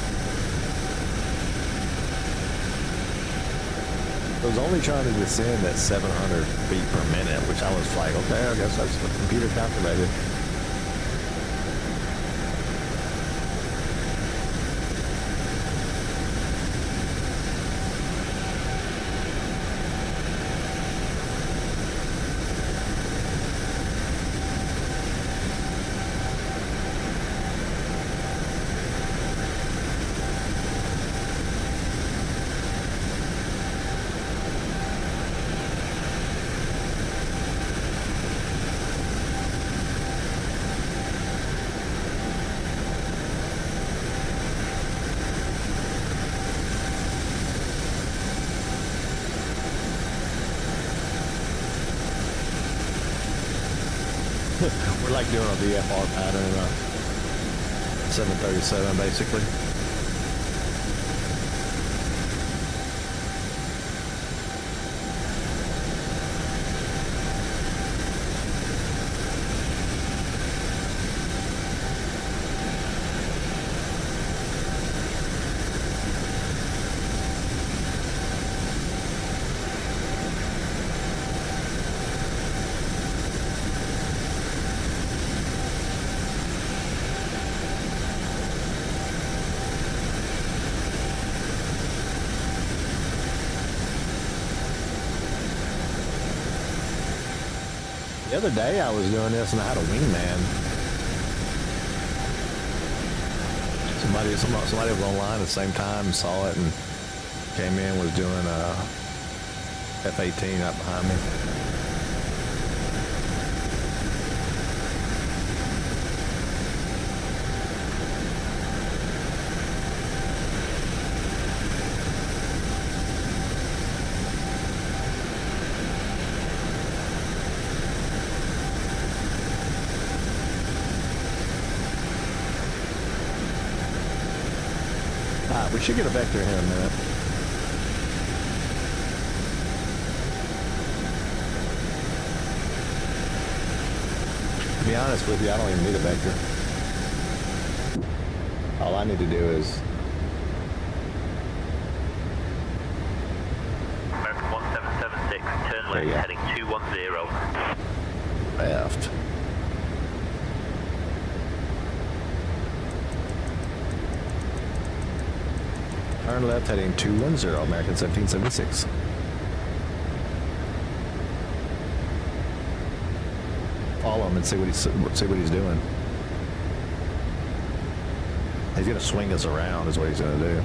I was only trying to descend at 700 feet per minute, which I was like, okay, I guess that's what the computer calculated. We're like doing a VFR pattern in a 737, basically. The other day I was doing this and I had a wingman. Somebody was online at the same time and saw it and came in, was doing a F-18 up behind me. We should get a vector here in a minute. To be honest with you, I don't even need a vector. All I need to do is... American 1776, turn left, heading 210. Left. Turn left, heading 210, American 1776. Follow him and see what he's doing. He's gonna swing us around, is what he's gonna do.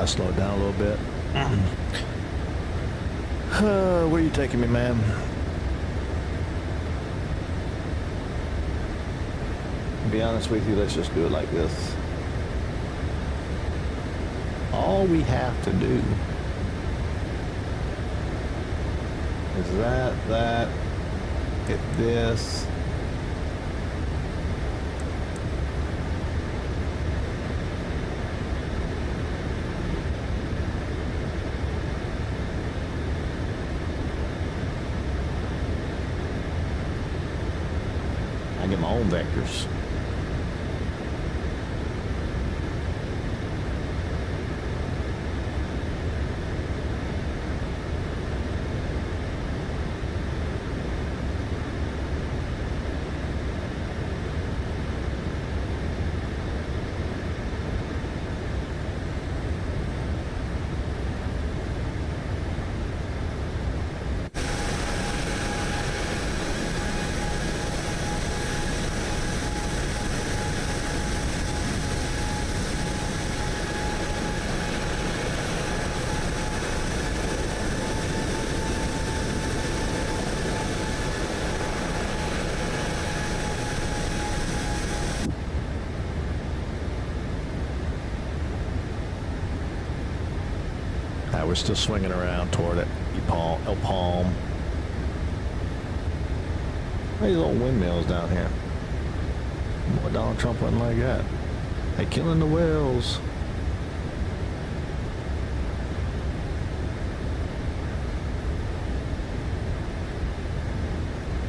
try to slow it down a little bit. Where are you taking me, man? To be honest with you, let's just do it like this. All we have to do is that, hit this. I get my own vectors. We're still swinging around toward it. El Palm. These old windmills down here. Boy, Donald Trump wasn't like that. They killing the whales.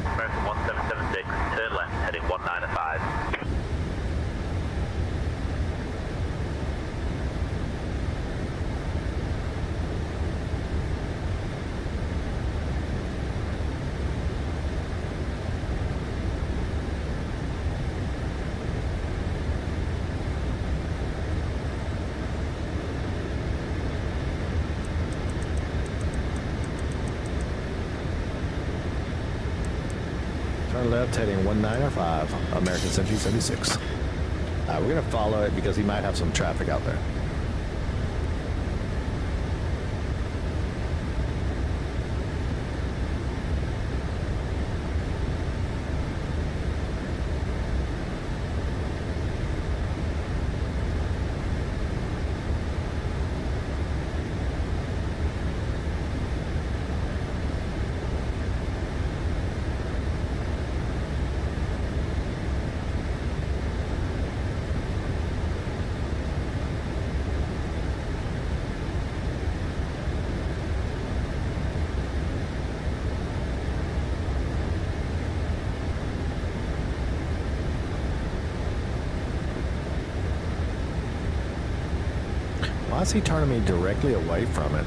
American 1776, turn left, heading 195. Turn left, heading 195, American 1776. We're gonna follow it because he might have some traffic out there. Why is he turning me directly away from it?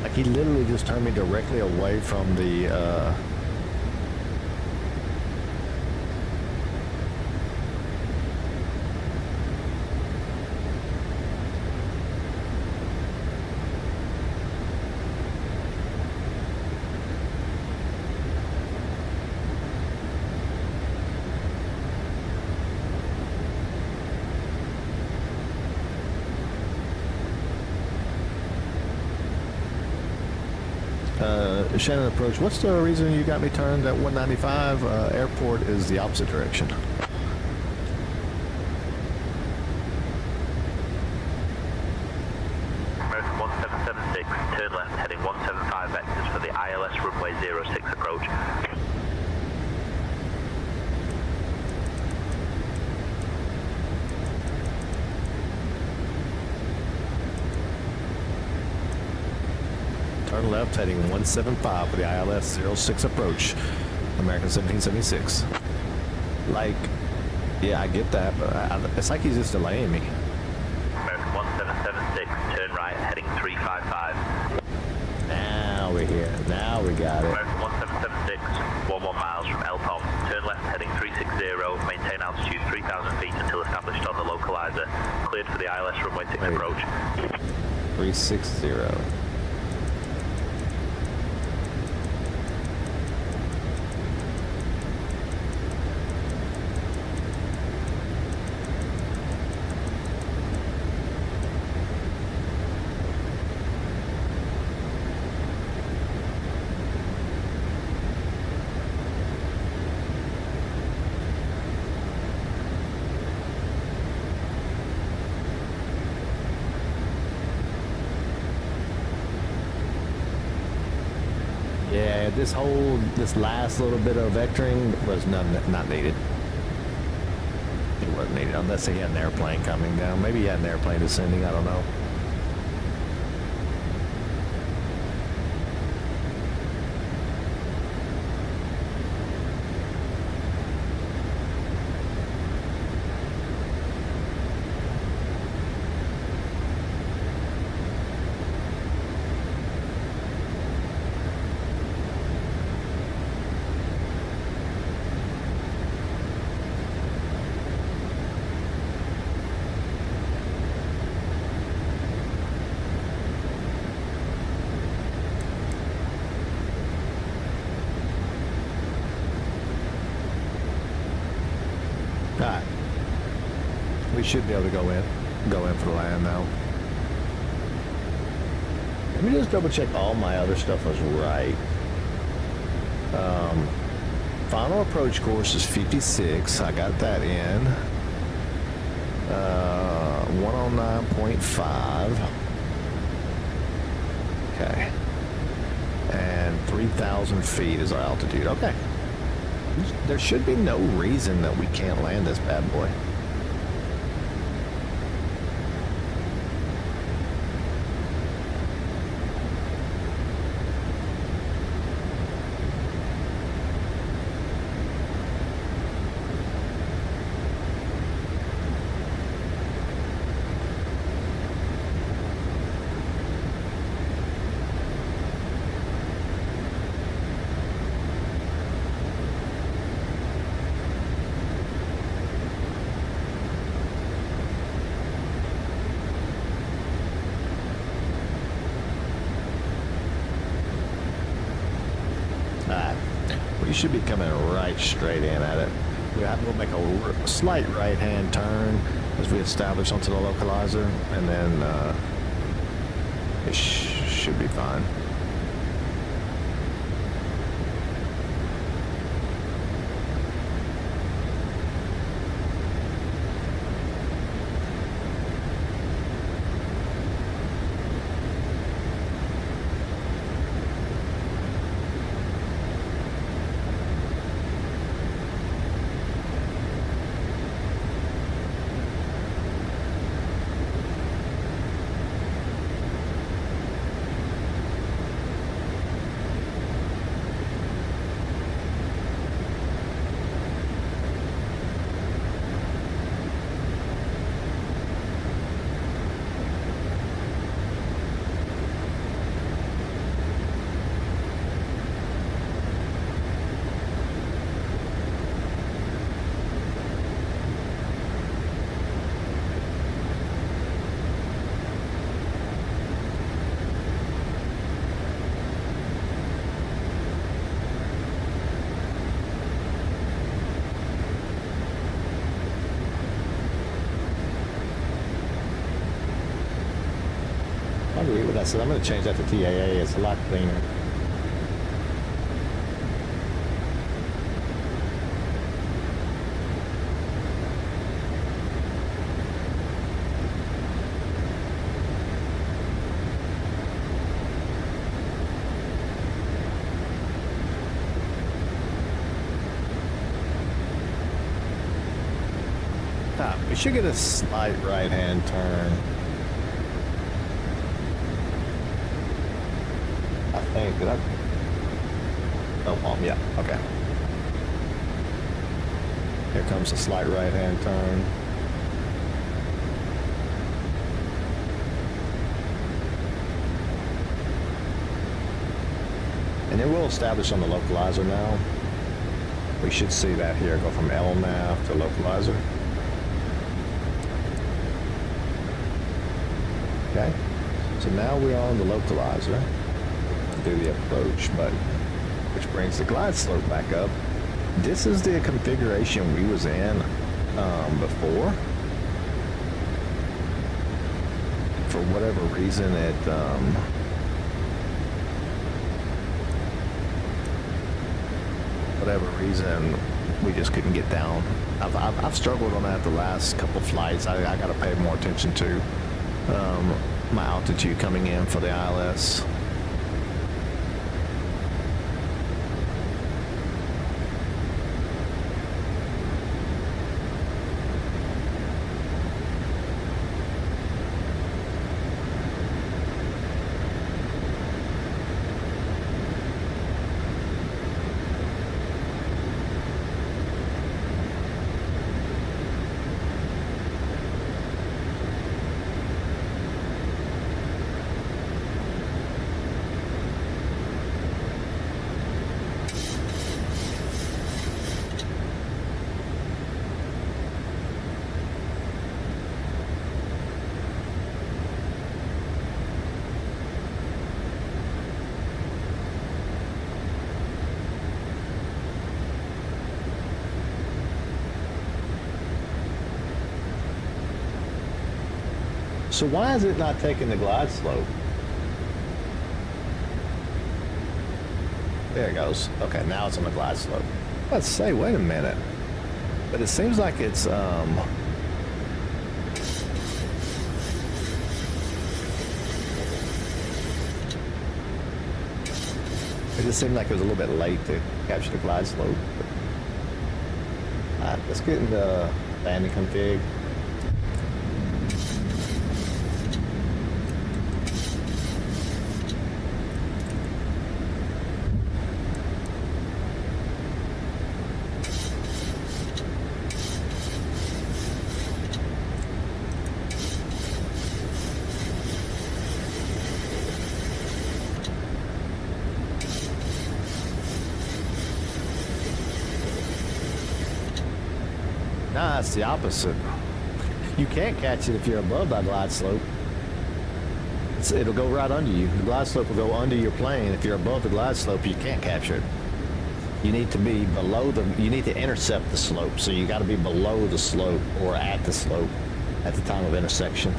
Like he literally just turned me directly away from the Shannon approach. What's the reason you got me turned at 195? Airport is the opposite direction. American 1776, turn left, heading 175 vectors for the ILS runway 06 approach. Turn left, heading 175 for the ILS 06 approach, American 1776. Like, yeah, I get that, but it's like he's just delaying me. American 1776, turn right, heading 355. Now we're here. Now we got it. American 1776, 11 miles. miles from LPOM. Turn left heading 360, maintain altitude 3,000 feet until established on the localizer. Cleared for the ILS runway 6 approach. 360. Yeah, this last little bit of vectoring was not needed. It wasn't needed unless he had an airplane coming down. Maybe he had an airplane descending, I don't know. Alright. We should be able to go in for the land now. Let me just double check all my other stuff was right. Final approach course is 56. I got that in. 109.5. Okay. And 3,000 feet is our altitude. Okay. There should be no reason that we can't land this bad boy. You should be coming right straight in at it. We'll make a slight right-hand turn as we establish onto the localizer, and then it should be fine. I agree with that. So I'm going to change that to TAA. It's a lot cleaner. We should get a slight right-hand turn. I think that yeah, okay. Here comes a slight right-hand turn. And then we'll establish on the localizer now. We should see that here, go from LNAV to localizer. Okay, so now we're on the localizer to do the approach button, which brings the glide slope back up. This is the configuration we was in before. For whatever reason, we just couldn't get down. I've struggled on that the last couple flights. I got to pay more attention to my altitude coming in for the ILS. So why is it not taking the glide slope? There it goes. Okay, now it's on the glide slope. Let's say, wait a minute. But it seems like it's it just seemed like it was a little bit late to capture the glide slope. Alright, let's get into landing config. Nah, it's the opposite. You can't catch it if you're above that glide slope. It'll go right under you. The glide slope will go under your plane. If you're above the glide slope, you can't capture it. You need to be below you need to intercept the slope. So you got to be below the slope or at the slope at the time of intersection.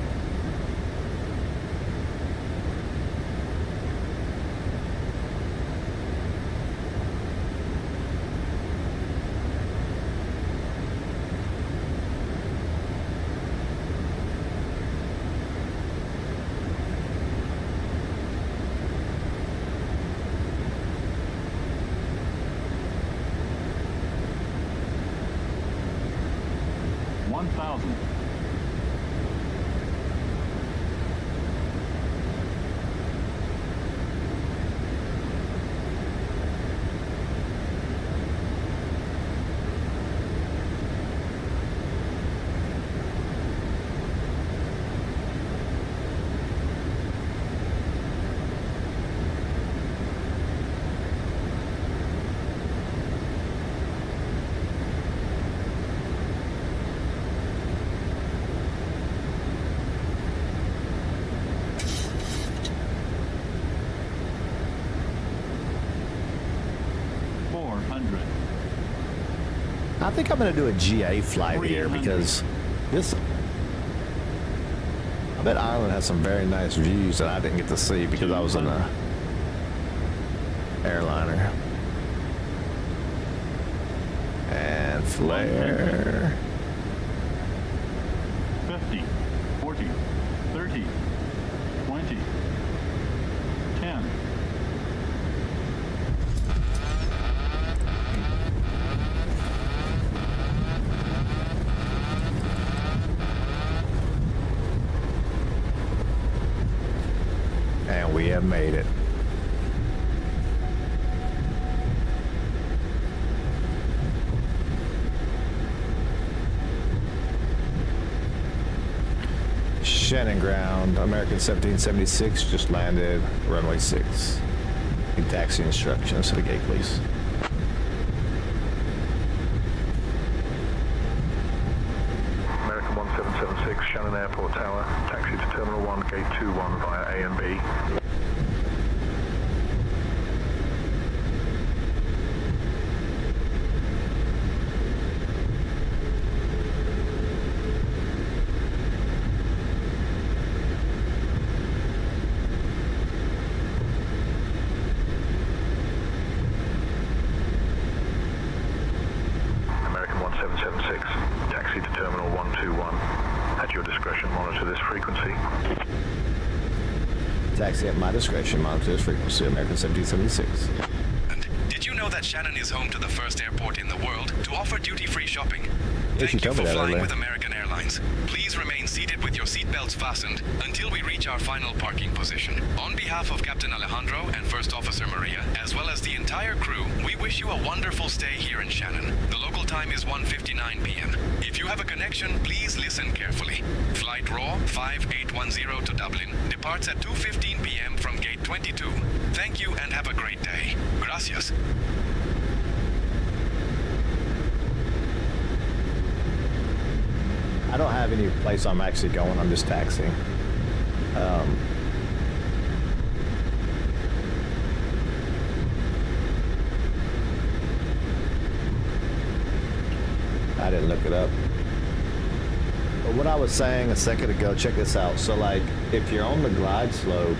I think I'm going to do a GA flight here because this, I bet Ireland has some very nice views that I didn't get to see because I was in a airliner. And flare. 50, 40, 30, 20, 10. And we have made it. Shannon ground, American 1776 just landed, runway 6. Need taxi instructions to the gate, please. 121 via A and B. American 1776, taxi to Terminal 121. At your discretion, monitor this frequency. Taxi at my discretion, monitor this frequency, American 1776. Did you know that Shannon is home to the first airport in the world to offer duty-free shopping? Yes, Thank you for flying earlier. with American Airlines. Please remain seated with your seatbelts fastened until we reach our final parking position. On behalf of Captain Alejandro and First Officer Maria, as well as the entire crew, we wish you a wonderful stay here in Shannon. The local time is 1:59 p.m. If you have a connection, please listen carefully. Flight RAW 5810 to Dublin departs at 2:15 p.m. from gate 22. Thank you and have a great day. Gracias. I don't have any place I'm actually going. I'm just taxiing. I didn't look it up. But what I was saying a second ago, check this out. So like, if you're on the glide slope,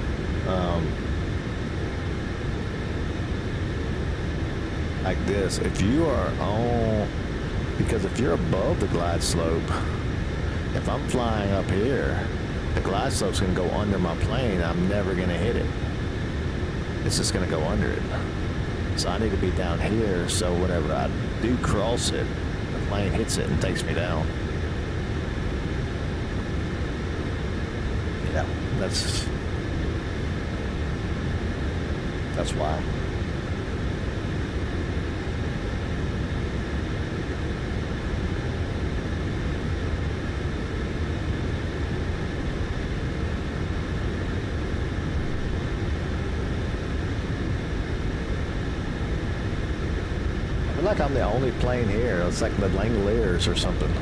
like this, if you are on, because if you're above the glide slope, if I'm flying up here, the glide slope's gonna go under my plane. I'm never gonna hit it. It's just gonna go under it. So I need to be down here, so whenever I do cross it, the plane hits it and takes me down. Yeah, that's why. I feel like I'm the only plane here. It's like the Langoliers or something.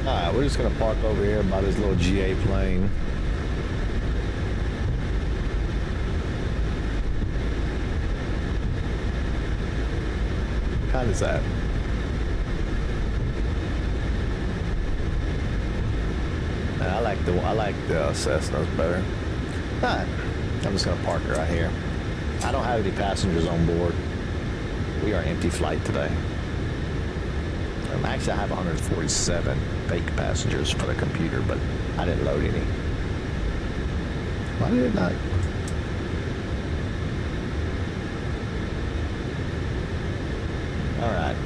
Alright, we're just gonna park over here by this little GA plane. What kind is that? I like the Cessnas better. Alright, I'm just gonna park it right here. I don't have any passengers on board. We are empty flight today. Actually, I have 147 fake passengers for the computer, but I didn't load any. Why did it not? Alright,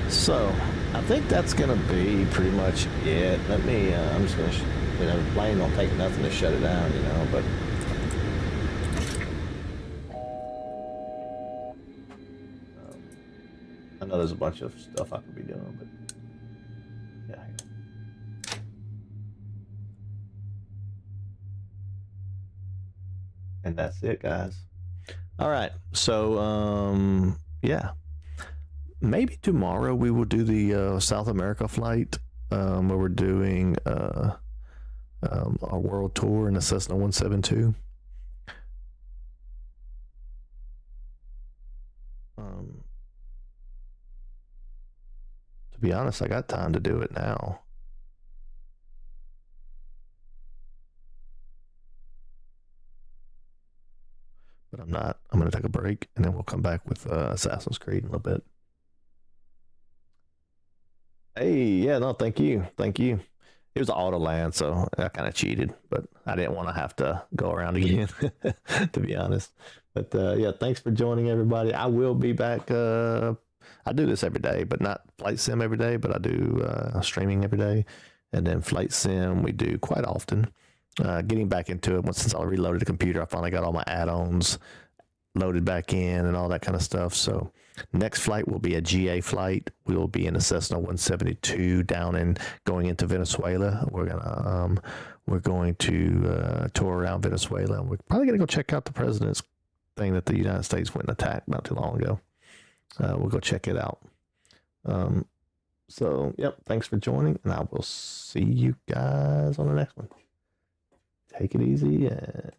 so I think that's gonna be pretty much it. Let me, I'm just gonna, the plane don't take nothing to shut it down, but I know there's a bunch of stuff I could be doing, but yeah. And that's it, guys. All right. So, yeah. Maybe tomorrow we will do the South America flight where we're doing our world tour in the Cessna 172. To be honest, I got time to do it now. But I'm not. I'm going to take a break, and then we'll come back with Assassin's Creed in a little bit. Hey, yeah, no, thank you. Thank you. It was auto land, so I kind of cheated, but I didn't want to have to go around again, to be honest. But yeah, thanks for joining, everybody. I will be back I do this every day, but not flight sim every day, but I do streaming every day. And then flight sim we do quite often. Getting back into it, since I reloaded the computer, I finally got all my add-ons loaded back in and all that kind of stuff. So next flight will be a GA flight. We will be in a Cessna 172 down and going into Venezuela. We're going to tour around Venezuela, and we're probably gonna go check out the president's thing that the United States went and attacked not too long ago. We'll go check it out. So yep, thanks for joining, and I will see you guys on the next one. Take it easy and